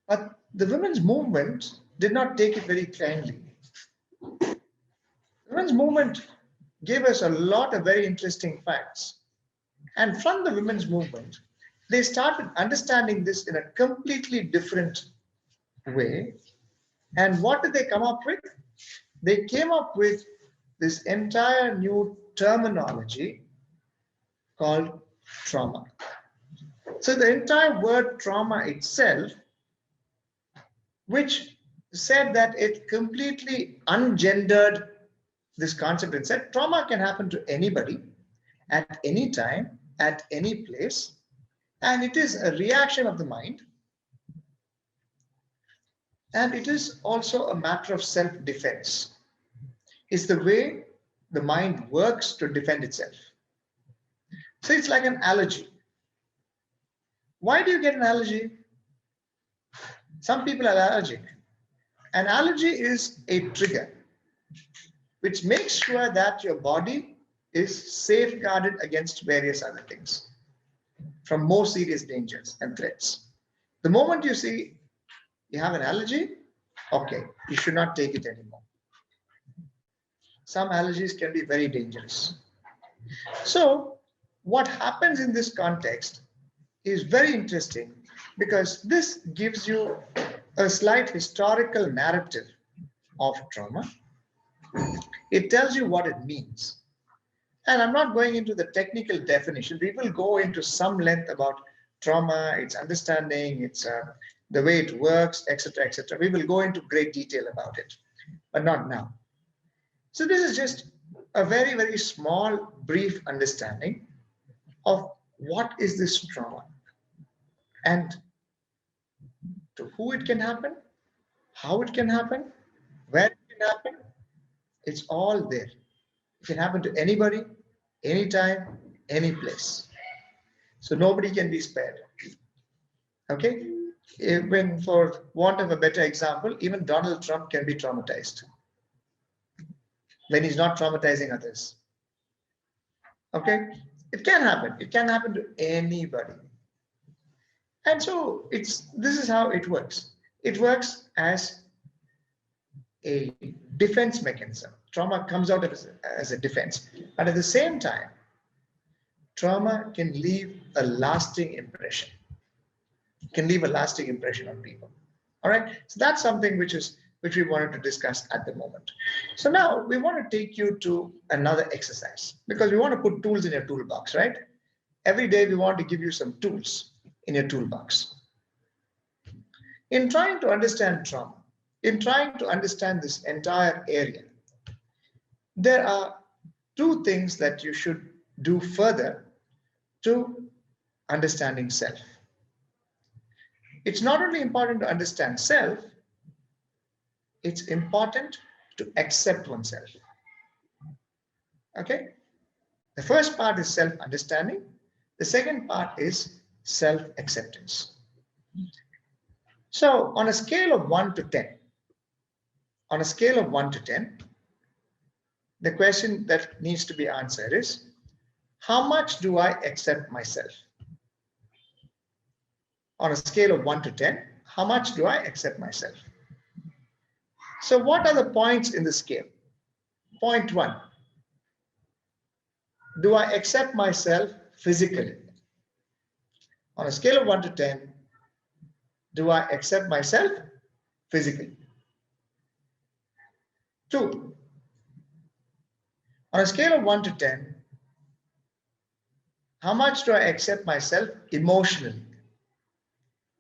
But the women's movement did not take it very kindly. The women's movement gave us a lot of very interesting facts. And from the women's movement, they started understanding this in a completely different way. And what did they come up with? They came up with this entire new terminology called trauma. So the entire word trauma itself, which said that it completely ungendered this concept and said trauma can happen to anybody at any time, at any place, and it is a reaction of the mind. And it is also a matter of self-defense. It's the way the mind works to defend itself. So it's like an allergy. Why do you get an allergy? Some people are allergic. An allergy is a trigger which makes sure that your body is safeguarded against various other things from more serious dangers and threats. The moment you see you have an allergy, okay, you should not take it anymore. Some allergies can be very dangerous. So what happens in this context is very interesting because this gives you a slight historical narrative of trauma. It tells you what it means. And I'm not going into the technical definition. We will go into some length about trauma, its understanding, its the way it works, etc., etc. We will go into great detail about it, but not now. So this is just a very, very small, brief understanding of what is this trauma and to who it can happen, how it can happen, where it can happen. It's all there. It can happen to anybody, anytime, any place. So nobody can be spared. Okay? When, for want of a better example, even Donald Trump can be traumatized when he's not traumatizing others. Okay? It can happen. It can happen to anybody. And so this is how it works. It works as a defense mechanism. Trauma comes out as a defense. But at the same time, trauma can leave a lasting impression. It can leave a lasting impression on people. All right. So that's something which we wanted to discuss at the moment. So now we want to take you to another exercise because we want to put tools in your toolbox, right? Every day we want to give you some tools in your toolbox. In trying to understand trauma, in trying to understand this entire area, there are two things that you should do further to understanding self. It's not only important to understand self, it's important to accept oneself. Okay? The first part is self-understanding. The second part is self-acceptance. So on a scale of 1 to 10, the question that needs to be answered is, how much do I accept myself? On a scale of 1 to 10, how much do I accept myself? So what are the points in the scale? Point 1. Do I accept myself physically? On a scale of 1 to 10, do I accept myself physically? 2. On a scale of 1 to 10, how much do I accept myself emotionally?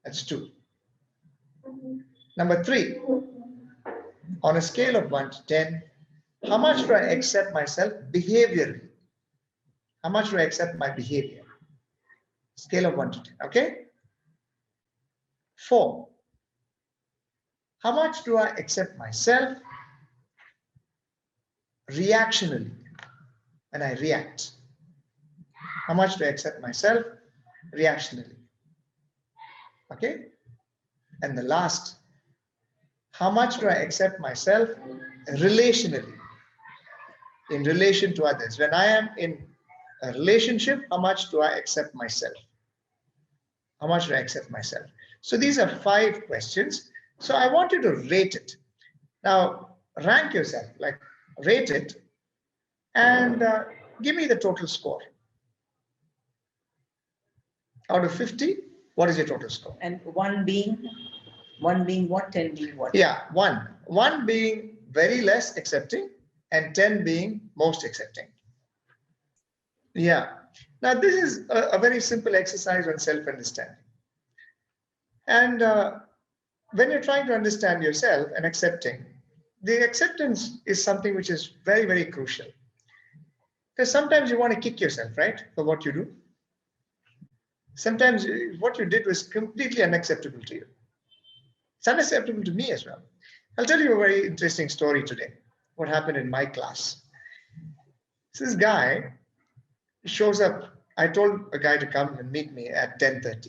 That's 2. Number 3, on a scale of 1 to 10, how much do I accept myself behaviorally? How much do I accept my behavior? Scale of 1 to 10, okay? 4, how much do I accept myself reactionally when I react? How much do I accept myself reactionally? Okay? And the last, how much do I accept myself relationally, in relation to others? When I am in a relationship, how much do I accept myself? How much do I accept myself? So these are 5 questions. So I want you to rate it. Now, rank yourself, like rate it, and give me the total score. Out of 50, what is your total score? And 1 being what, 10 being what? Yeah, 1. 1 being very less accepting and 10 being most accepting. Yeah. Now, this is a very simple exercise on self-understanding. And when you're trying to understand yourself and accepting, the acceptance is something which is very, very crucial. Because sometimes you want to kick yourself, right, for what you do. Sometimes what you did was completely unacceptable to you. It's unacceptable to me as well. I'll tell you a very interesting story today. What happened in my class. So this guy shows up. I told a guy to come and meet me at 10:30.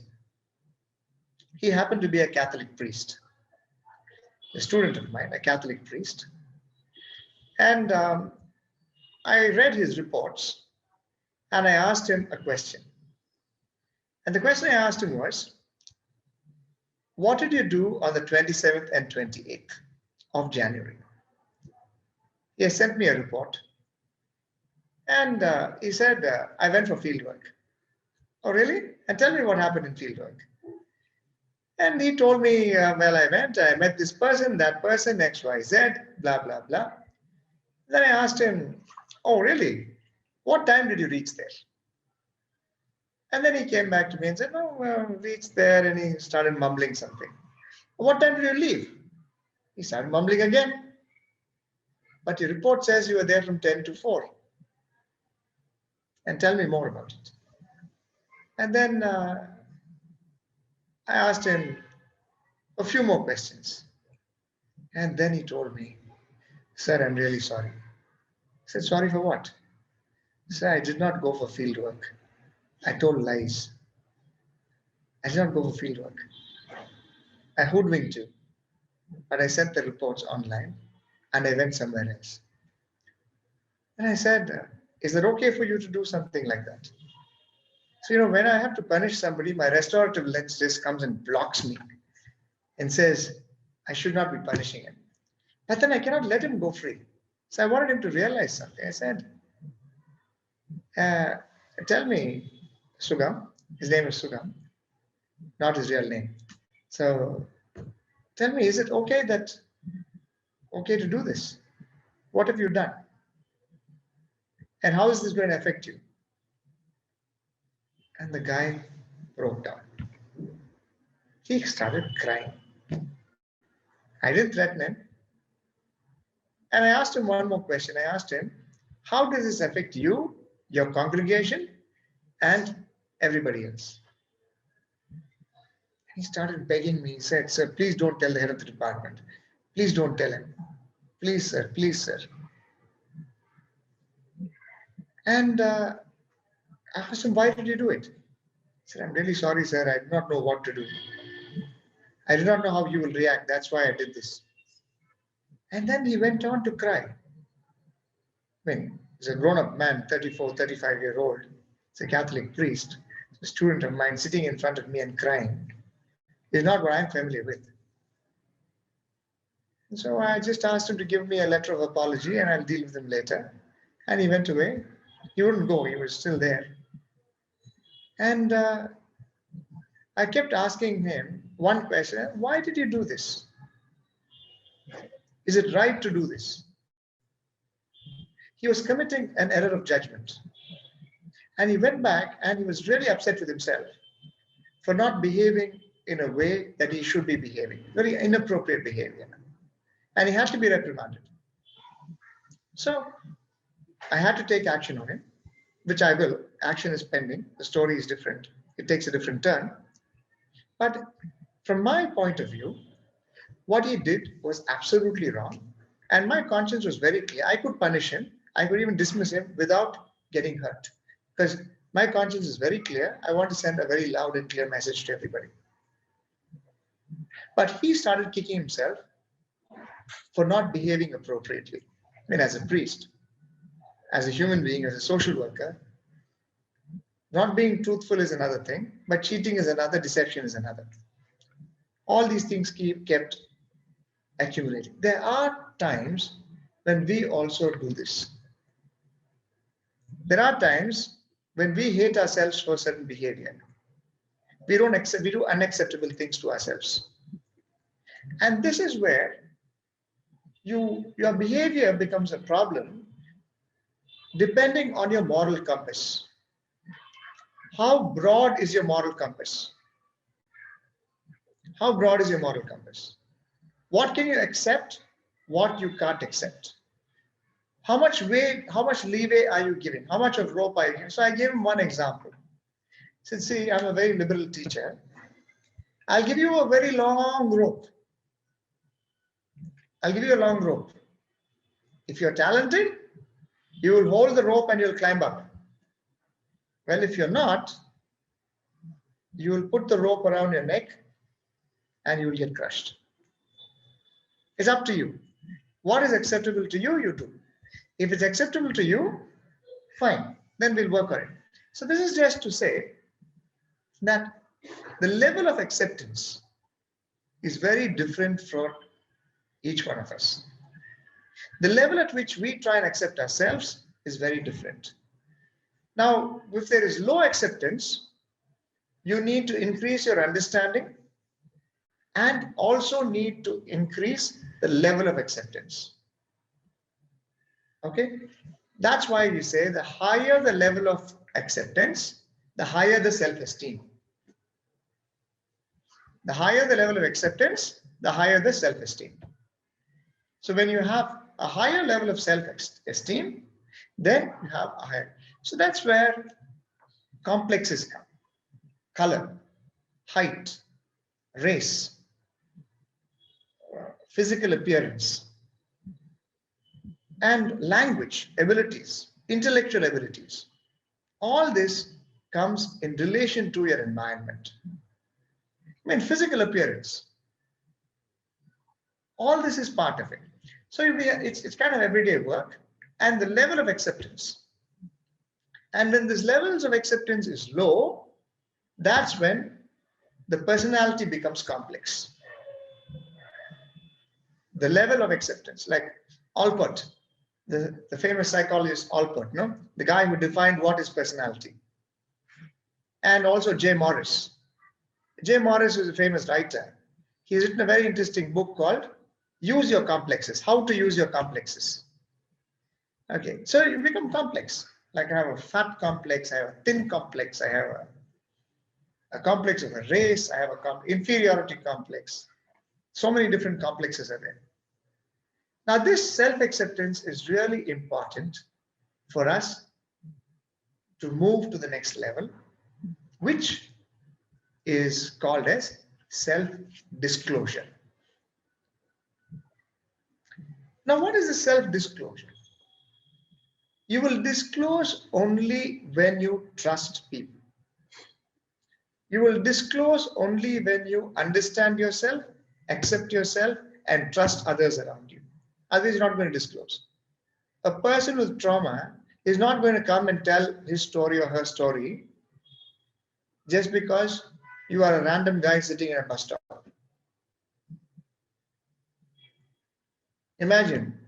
He happened to be a Catholic priest, a student of mine, a Catholic priest. And I read his reports and I asked him a question. And the question I asked him was, what did you do on the 27th and 28th of January? He has sent me a report. And he said, I went for field work. Oh, really? And tell me what happened in field work. And he told me, well, I met this person, that person, X, Y, Z, blah, blah, blah. Then I asked him, oh, really? What time did you reach there? And then he came back to me and said, no, well, reached there, and he started mumbling something. What time did you leave? He started mumbling again. But your report says you were there from 10 to 4. And tell me more about it. And then I asked him a few more questions. And then he told me, sir, I'm really sorry. I said, sorry for what? Sir, I did not go for field work. I told lies. I did not go for field work. I hoodwinked you, but I sent the reports online and I went somewhere else. And I said, is it okay for you to do something like that? So, when I have to punish somebody, my restorative lens just comes and blocks me and says, I should not be punishing him. But then I cannot let him go free. So I wanted him to realize something. I said, tell me, Sugam, his name is Sugam, not his real name. So tell me, is it okay to do this? What have you done? And how is this going to affect you? And the guy broke down. He started crying. I didn't threaten him. And I asked him one more question. I asked him, how does this affect you, your congregation, and everybody else? He started begging me. He said, sir, please don't tell the head of the department. Please don't tell him. Please, sir. Please, sir. And I asked him, why did you do it? He said, I'm really sorry, sir. I do not know what to do. I do not know how you will react. That's why I did this. And then he went on to cry. I mean, he's a grown-up man, 34, 35-year-old. It's a Catholic priest, a student of mine sitting in front of me and crying. Is not what I'm familiar with. And so I just asked him to give me a letter of apology and I'll deal with him later. And he went away. He wouldn't go, he was still there. And I kept asking him one question: why did you do this? Is it right to do this? He was committing an error of judgment. And he went back and he was really upset with himself for not behaving in a way that he should be behaving, very inappropriate behavior. And he had to be reprimanded. So I had to take action on him, which I will. Action is pending. The story is different. It takes a different turn. But from my point of view, what he did was absolutely wrong. And my conscience was very clear. I could punish him. I could even dismiss him without getting hurt. Because my conscience is very clear. I want to send a very loud and clear message to everybody. But he started kicking himself for not behaving appropriately. I mean, as a priest, as a human being, as a social worker, not being truthful is another thing, but cheating is another, deception is another. All these things kept accumulating. There are times when we also do this. There are times when we hate ourselves for certain behavior. We do unacceptable things to ourselves. And this is where your behavior becomes a problem depending on your moral compass. How broad is your moral compass? How broad is your moral compass? What can you accept? What you can't accept? How much weight, how much leeway are you giving? How much of rope are you giving? So I gave him one example. He said, see, I'm a very liberal teacher. I'll give you a very long rope. I'll give you a long rope. If you're talented, you will hold the rope and you'll climb up. Well, if you're not, you will put the rope around your neck and you will get crushed. It's up to you. What is acceptable to you, you do. If it's acceptable to you, fine, then we'll work on it. So this is just to say that the level of acceptance is very different for each one of us. The level at which we try and accept ourselves is very different. Now, if there is low acceptance, you need to increase your understanding and also need to increase the level of acceptance. Okay? That's why we say the higher the level of acceptance, the higher the self-esteem. The higher the level of acceptance, the higher the self-esteem. So when you have a higher level of self-esteem, then you have a higher. So that's where complexes come. Color, height, race, physical appearance, and language, abilities, intellectual abilities. All this comes in relation to your environment. I mean, physical appearance. All this is part of it. So it's kind of everyday work and the level of acceptance. And when this levels of acceptance is low, that's when the personality becomes complex. The level of acceptance, like Alpert, the famous psychologist Alpert, no? The guy who defined what is personality. And also Jay Morris. Jay Morris was a famous writer. He's written a very interesting book called Use Your Complexes, How to Use Your Complexes. Okay, so you become complex. Like I have a fat complex, I have a thin complex, I have a complex of a race, I have a inferiority complex. So many different complexes are there. Now this self-acceptance is really important for us to move to the next level, which is called as self-disclosure. Now, what is the self-disclosure? You will disclose only when you trust people. You will disclose only when you understand yourself, accept yourself, and trust others around you. Otherwise, you're not going to disclose. A person with trauma is not going to come and tell his story or her story just because you are a random guy sitting in a bus stop. Imagine,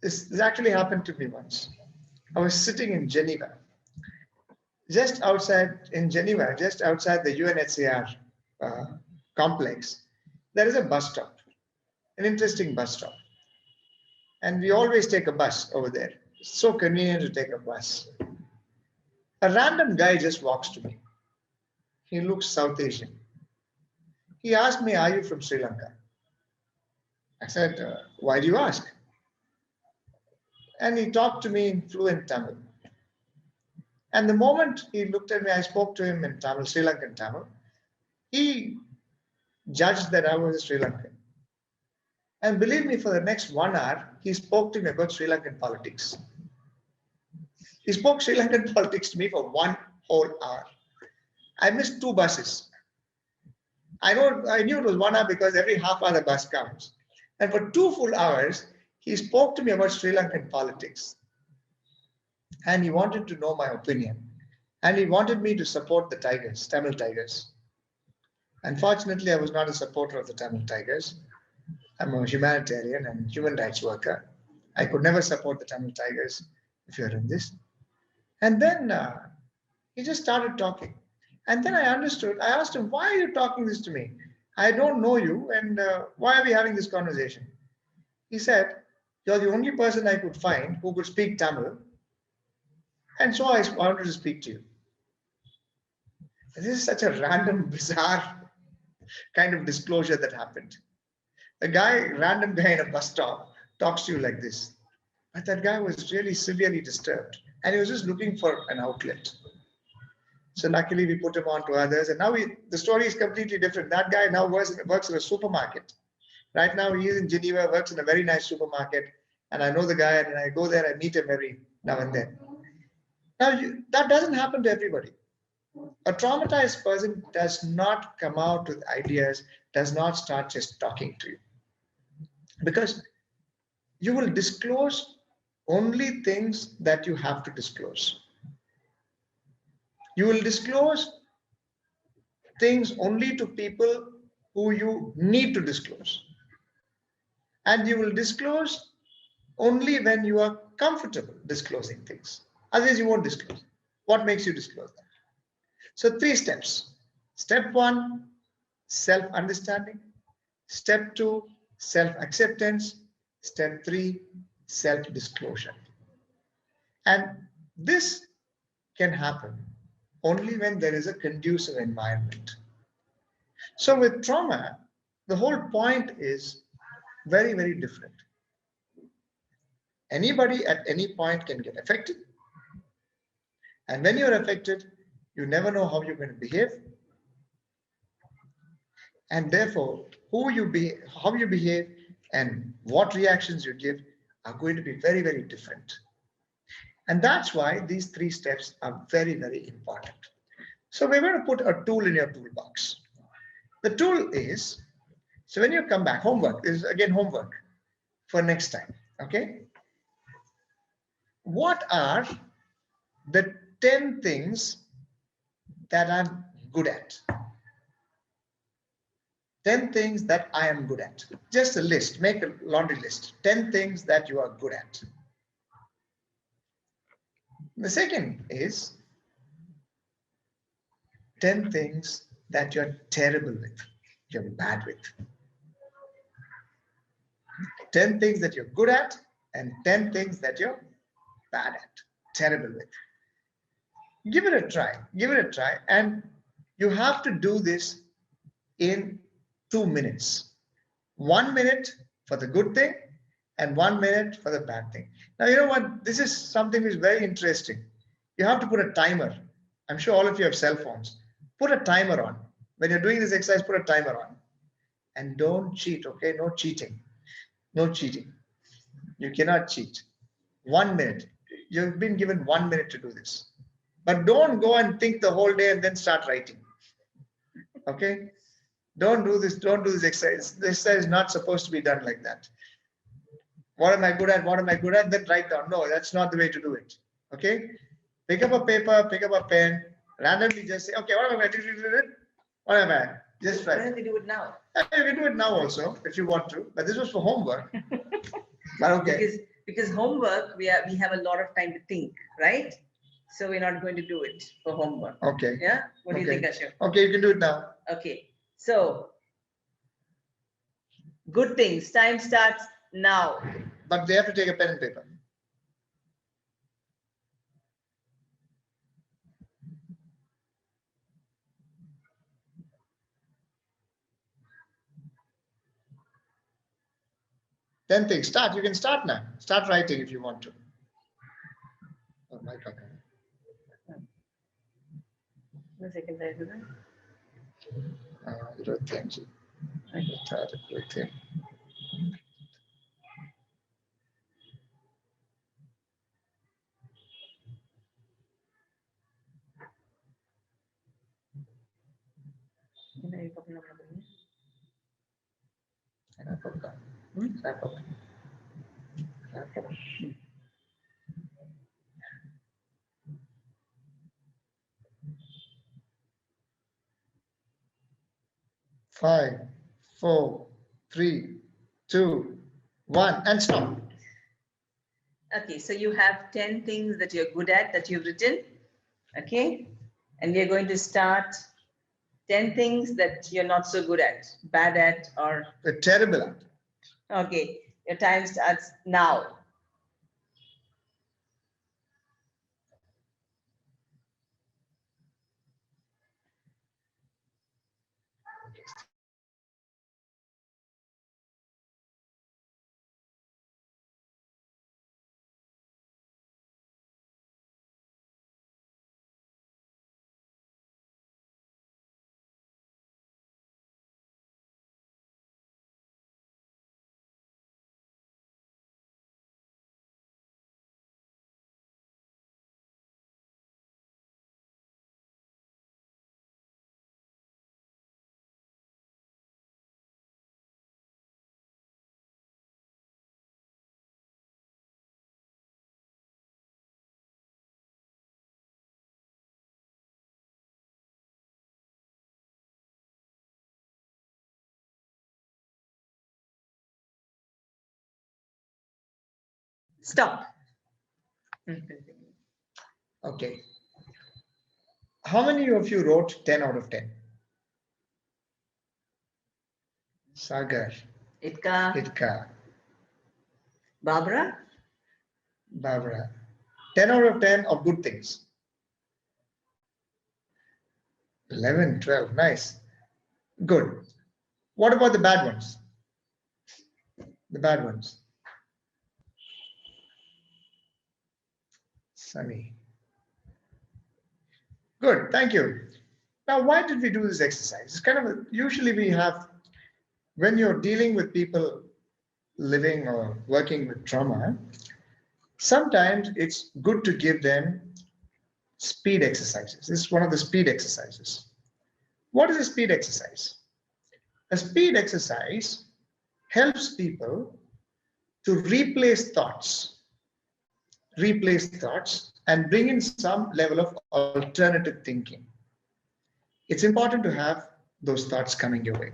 this actually happened to me once. I was sitting in Geneva, just outside the UNHCR complex. There is a bus stop, an interesting bus stop. And we always take a bus over there. It's so convenient to take a bus. A random guy just walks to me. He looks South Asian. He asked me, "Are you from Sri Lanka?" I said, "Why do you ask?" And he talked to me in fluent Tamil. And the moment he looked at me, I spoke to him in Tamil, Sri Lankan Tamil. He judged that I was a Sri Lankan. And believe me, for the next 1 hour, he spoke to me about Sri Lankan politics. He spoke Sri Lankan politics to me for 1 whole hour. I missed 2 buses. I knew it was 1 hour because every half hour the bus comes. And for 2 full hours, he spoke to me about Sri Lankan politics. And he wanted to know my opinion. And he wanted me to support the Tigers, Tamil Tigers. Unfortunately, I was not a supporter of the Tamil Tigers. I'm a humanitarian and human rights worker. I could never support the Tamil Tigers if you're in this. And then he just started talking. And then I understood. I asked him, "Why are you talking this to me? I don't know you, and why are we having this conversation?" He said, "You're the only person I could find who could speak Tamil, and so I wanted to speak to you." This is such a random, bizarre kind of disclosure that happened. A random guy in a bus stop talks to you like this. But that guy was really severely disturbed, and he was just looking for an outlet. So luckily we put him on to others, and now the story is completely different. That guy now works in a supermarket. Right now he is in Geneva, works in a very nice supermarket, and I know the guy, and I go there, I meet him every now and then. Now that doesn't happen to everybody. A traumatized person does not come out with ideas, does not start just talking to you. Because you will disclose only things that you have to disclose. You will disclose things only to people who you need to disclose. And you will disclose only when you are comfortable disclosing things. Otherwise, you won't disclose. What makes you disclose that? So 3 steps. Step 1, self-understanding. Step 2, self-acceptance. Step 3, self-disclosure. And this can happen only when there is a conducive environment. So with trauma, the whole point is very, very different. Anybody at any point can get affected. And when you're affected, you never know how you're going to behave. And therefore, how you behave and what reactions you give are going to be very, very different. And that's why these 3 steps are very, very important. So we're going to put a tool in your toolbox. The tool is, so when you come back, homework is again homework for next time, okay? What are the 10 things that I'm good at? 10 things that I am good at. Just a list, make a laundry list. 10 things that you are good at. The second is 10 things that you're terrible with, you're bad with. 10 things that you're good at and 10 things that you're bad at, terrible with. Give it a try, and you have to do this in 2 minutes. 1 minute for the good thing and 1 minute for the bad thing. Now, you know what? This is something which is very interesting. You have to put a timer. I'm sure all of you have cell phones. Put a timer on. When you're doing this exercise, put a timer on. And don't cheat, okay? No cheating. No cheating. You cannot cheat. 1 minute. You've been given 1 minute to do this. But don't go and think the whole day and then start writing. Okay? Don't do this exercise. This exercise is not supposed to be done like that. What am I good at? What am I good at? Then write down. No, that's not the way to do it. Okay, pick up a paper, pick up a pen, randomly just say, okay, what am I going to do? What am I? Just Why write. don't we do it now? You can do it now also if you want to, but this was for homework. But okay. Because homework, we have a lot of time to think, right? So we're not going to do it for homework. Okay. Yeah? What do you Okay. think, Ashok? Okay, you can do it now. Okay. So, good things. Time starts now. But they have to take a pen and paper. Then things start. You can start now. Start writing if you want to. Oh my God. One second, I do that. Thank you. I started with him. Five, 4, 3, 2, 1, and stop. Okay, so you have 10 things that you're good at that you've written. Okay, and we are going to start 10 things that you're not so good at, bad at, or terrible at. Okay, your time starts now. Stop. Okay. How many of you wrote 10 out of 10? Sagar. Itka. Barbara. 10 out of 10 of good things. 11, 12. Nice. Good. What about the bad ones? The bad ones. Sunny. Good. Thank you. Now, why did we do this exercise? It's kind of usually we have, when you're dealing with people living or working with trauma, sometimes it's good to give them speed exercises. This is one of the speed exercises. What is a speed exercise? A speed exercise helps people to replace thoughts and bring in some level of alternative thinking. It's important to have those thoughts coming your way.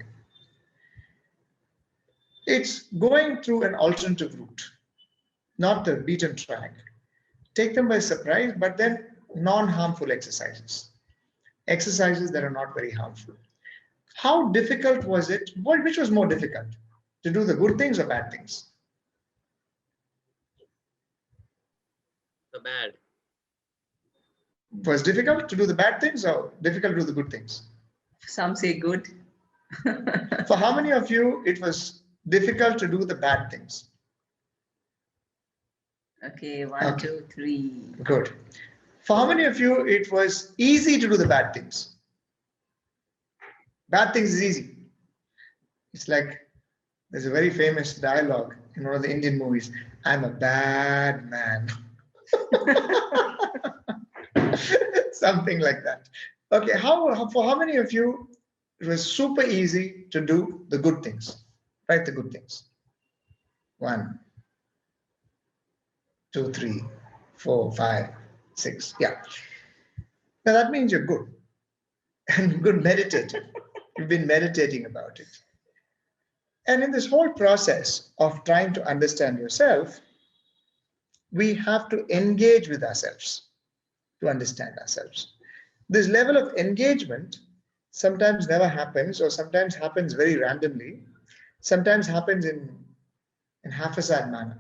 It's going through an alternative route, not the beaten track. Take them by surprise, but then non-harmful exercises. Exercises that are not very harmful. How difficult was it? Which was more difficult? To do the good things or bad things? The bad. Was difficult to do the bad things or difficult to do the good things? Some say good. For how many of you it was difficult to do the bad things? Okay, 1, 2, 3. Good. For how many of you it was easy to do the bad things? Bad things is easy. It's like there's a very famous dialogue in one of the Indian movies. I'm a bad man. Something like that. Okay, for how many of you it was super easy to do the good things? Write the good things. 1, 2, 3, 4, 5, 6. Yeah. Now that means you're good and good meditator. You've been meditating about it. And in this whole process of trying to understand yourself, we have to engage with ourselves to understand ourselves. This level of engagement sometimes never happens, or sometimes happens very randomly, sometimes happens in haphazard manner.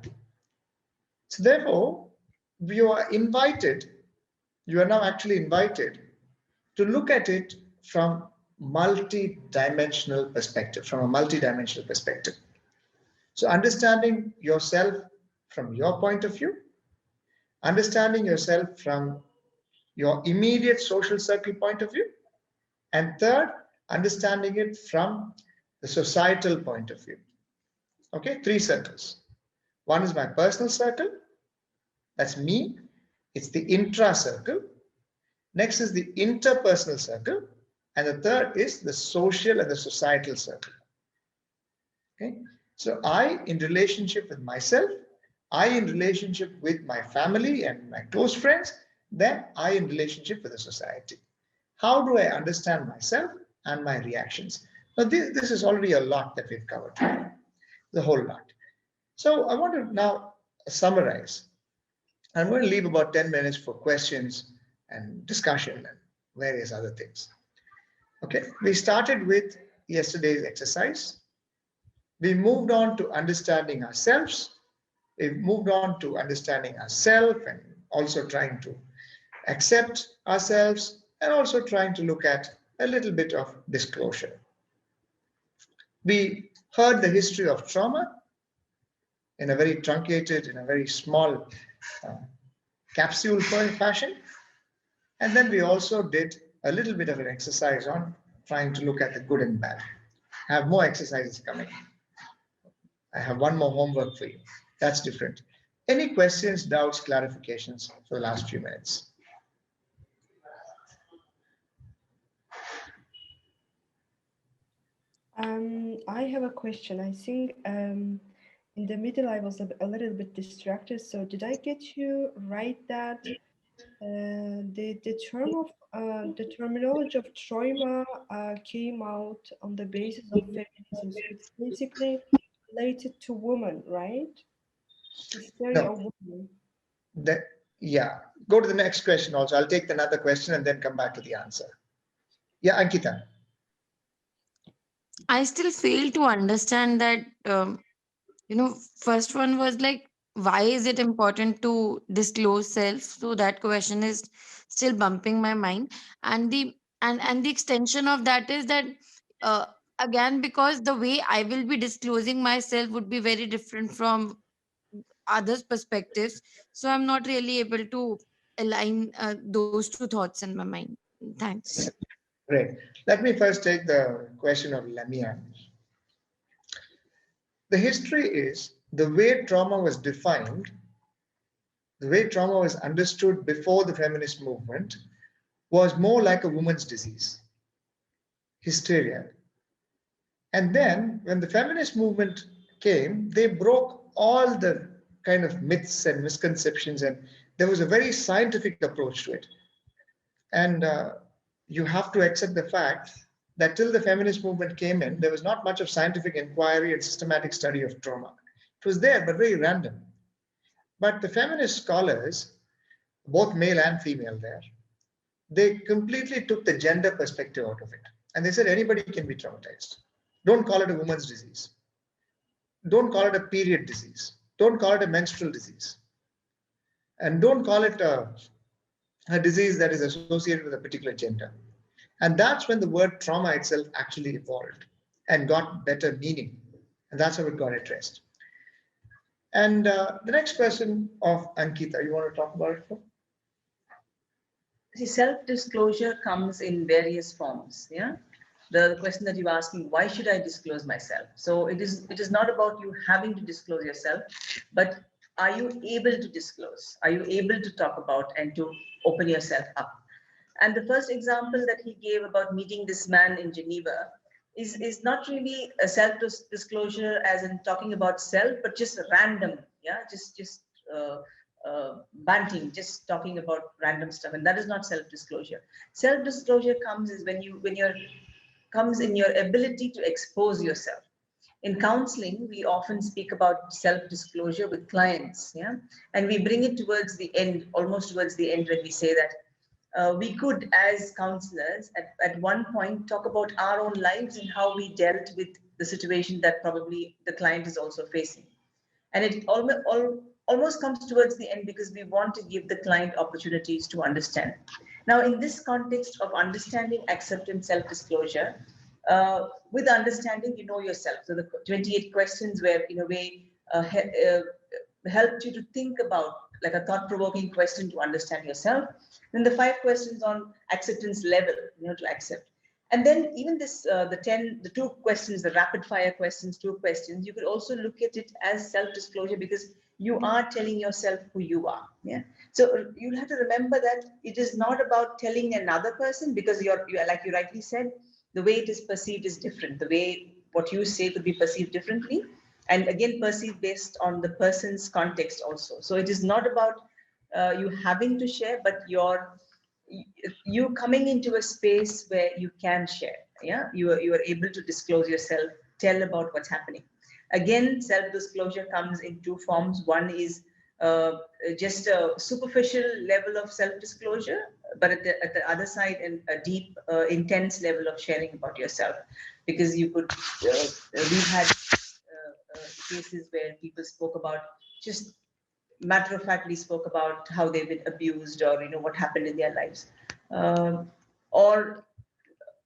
So therefore, you are now actually invited to look at it from a multi-dimensional perspective. So understanding yourself from your point of view, understanding yourself from your immediate social circle point of view, and third, understanding it from the societal point of view. Okay, 3 circles. One is my personal circle, that's me. It's the intra circle. Next is the interpersonal circle. And the third is the social and the societal circle. Okay, so I in relationship with myself, I in relationship with my family and my close friends, then I in relationship with the society. How do I understand myself and my reactions? Now, this is already a lot that we've covered today, the whole lot. So I want to now summarize. I'm going to leave about 10 minutes for questions and discussion and various other things. Okay, we started with yesterday's exercise. We moved on to understanding ourselves. We've moved on to understanding ourselves and also trying to accept ourselves and also trying to look at a little bit of disclosure. We heard the history of trauma in a very truncated, in a very small capsule fashion. And then we also did a little bit of an exercise on trying to look at the good and bad. I have more exercises coming. I have one more homework for you. That's different. Any questions, doubts, clarifications for the last few minutes? I have a question. I think in the middle I was a little bit distracted. So did I get you right that the terminology of trauma came out on the basis of feminism? So it's basically related to women, right? Hysteria of women. Yeah. Go to the next question also. I'll take another question and then come back to the answer. Yeah, Ankita. I still fail to understand that, first one was like, why is it important to disclose self? So that question is still bumping my mind. And the extension of that is that, uh, again, because the way I will be disclosing myself would be very different from others' perspectives. So I'm not really able to align those two thoughts in my mind. Thanks. Great. Let me first take the question of Lamia. The history is the way trauma was defined, the way trauma was understood before the feminist movement was more like a woman's disease, hysteria. And then when the feminist movement came, they broke all the kind of myths and misconceptions, and there was a very scientific approach to it. And you have to accept the fact that till the feminist movement came in, there was not much of scientific inquiry and systematic study of trauma. It was there, but very random. But the feminist scholars, both male and female there, they completely took the gender perspective out of it. And they said anybody can be traumatized. Don't call it a woman's disease. Don't call it a period disease. Don't call it a menstrual disease. And don't call it a disease that is associated with a particular gender. And that's when the word trauma itself actually evolved and got better meaning. And that's how it got addressed. And the next question of Ankita, you want to talk about it? See, self-disclosure comes in various forms. Yeah. The question that you're asking, why should I disclose myself? So it is not about you having to disclose yourself, but are you able to disclose? Are you able to talk about and to open yourself up? And the first example that he gave about meeting this man in Geneva is not really a self-disclosure as in talking about self, but just random, yeah, just banting, just talking about random stuff, and that is not self-disclosure. Self-disclosure comes comes in your ability to expose yourself. In counseling, we often speak about self-disclosure with clients, yeah, and we bring it towards the end, almost towards the end, when we say that we could, as counselors, at one point talk about our own lives and how we dealt with the situation that probably the client is also facing. And it almost comes towards the end because we want to give the client opportunities to understand. Now, in this context of understanding, acceptance, self-disclosure, with understanding, you know yourself. So the 28 questions were, in a way, helped you to think about, like a thought-provoking question to understand yourself. Then the 5 questions on acceptance level, to accept. And then even this, the 2 questions, the rapid fire questions, 2 questions, you could also look at it as self-disclosure because you are telling yourself who you are. Yeah. So you'll have to remember that it is not about telling another person, because you're like you rightly said, the way it is perceived is different. The way what you say could be perceived differently. And again, perceived based on the person's context also. So it is not about you having to share, but you coming into a space where you can share. Yeah, you are able to disclose yourself, tell about what's happening. Again, self-disclosure comes in 2 forms. One is just a superficial level of self-disclosure, but at the other side, a deep, intense level of sharing about yourself. Because you could, we've had cases where people spoke about, just matter-of-factly spoke about how they've been abused, or what happened in their lives, or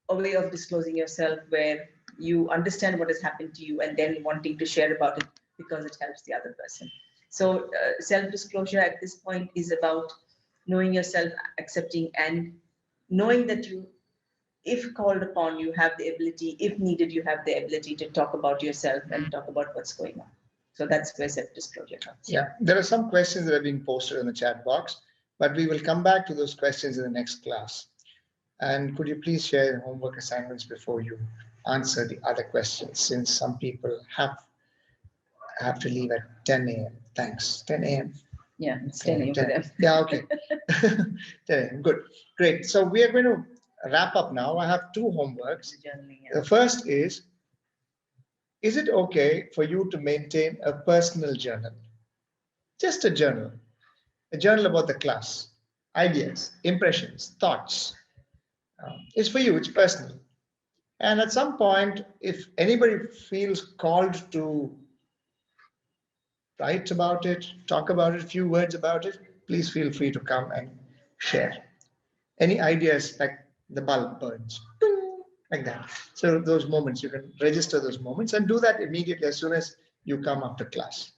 a way of disclosing yourself where you understand what has happened to you and then wanting to share about it because it helps the other person. So self-disclosure at this point is about knowing yourself, accepting, and knowing that you, if called upon, you have the ability, if needed, you have the ability to talk about yourself and talk about what's going on. So that's where self-disclosure comes. Yeah, there are some questions that are being posted in the chat box, but we will come back to those questions in the next class. And could you please share your homework assignments before you answer the other questions, since some people have to leave at 10 a.m. Thanks. 10 a.m. Yeah, it's 10 a.m. for them. Yeah, okay. 10 a.m. Good. Great. So we are going to wrap up now. I have 2 homeworks. The first is it okay for you to maintain a personal journal? Just a journal about the class, ideas, impressions, thoughts. It's for you, it's personal. And at some point, if anybody feels called to write about it, talk about it, a few words about it, please feel free to come and share. Any ideas, like the bulb burns, like that. So those moments, you can register those moments and do that immediately as soon as you come after class.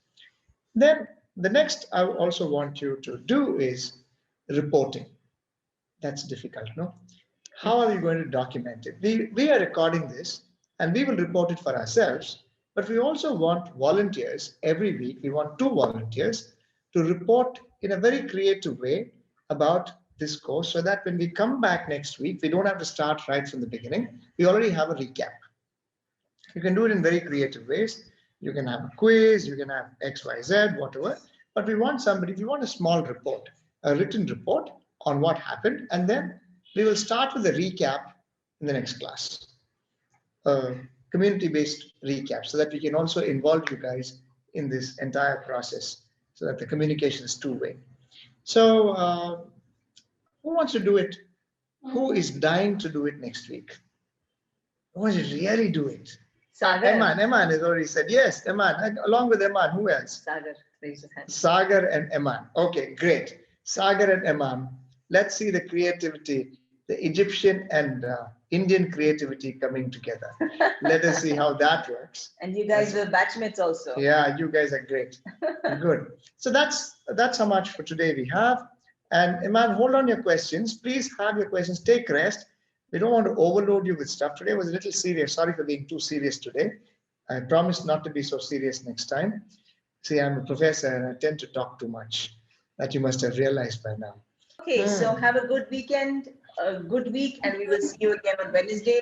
Then the next I also want you to do is reporting. That's difficult, no? How are we going to document it? We are recording this and we will report it for ourselves, but we also want volunteers every week. We want 2 volunteers to report in a very creative way about this course, so that when we come back next week, we don't have to start right from the beginning. We already have a recap. You can do it in very creative ways. You can have a quiz, you can have X, Y, Z, whatever. But we want a small report, a written report on what happened, and then we will start with a recap in the next class, a community-based recap, so that we can also involve you guys in this entire process, so that the communication is 2-way. So who wants to do it? Who is dying to do it next week? Who wants to really do it? Sagar. Eman has already said yes. Eman, along with Eman, who else? Sagar, raise your hand. Sagar and Eman. Okay, great. Sagar and Eman. Let's see the creativity, the Egyptian and Indian creativity coming together. Let us see how that works. And you guys were batchmates also. Yeah, you guys are great. Good. So that's how much for today we have. And Eman, hold on your questions. Please have your questions. Take rest. We don't want to overload you with stuff. Today was a little serious. Sorry for being too serious today. I promise not to be so serious next time. See, I'm a professor and I tend to talk too much. That you must have realized by now. Okay, so have a good weekend, a good week, and we will see you again on Wednesday.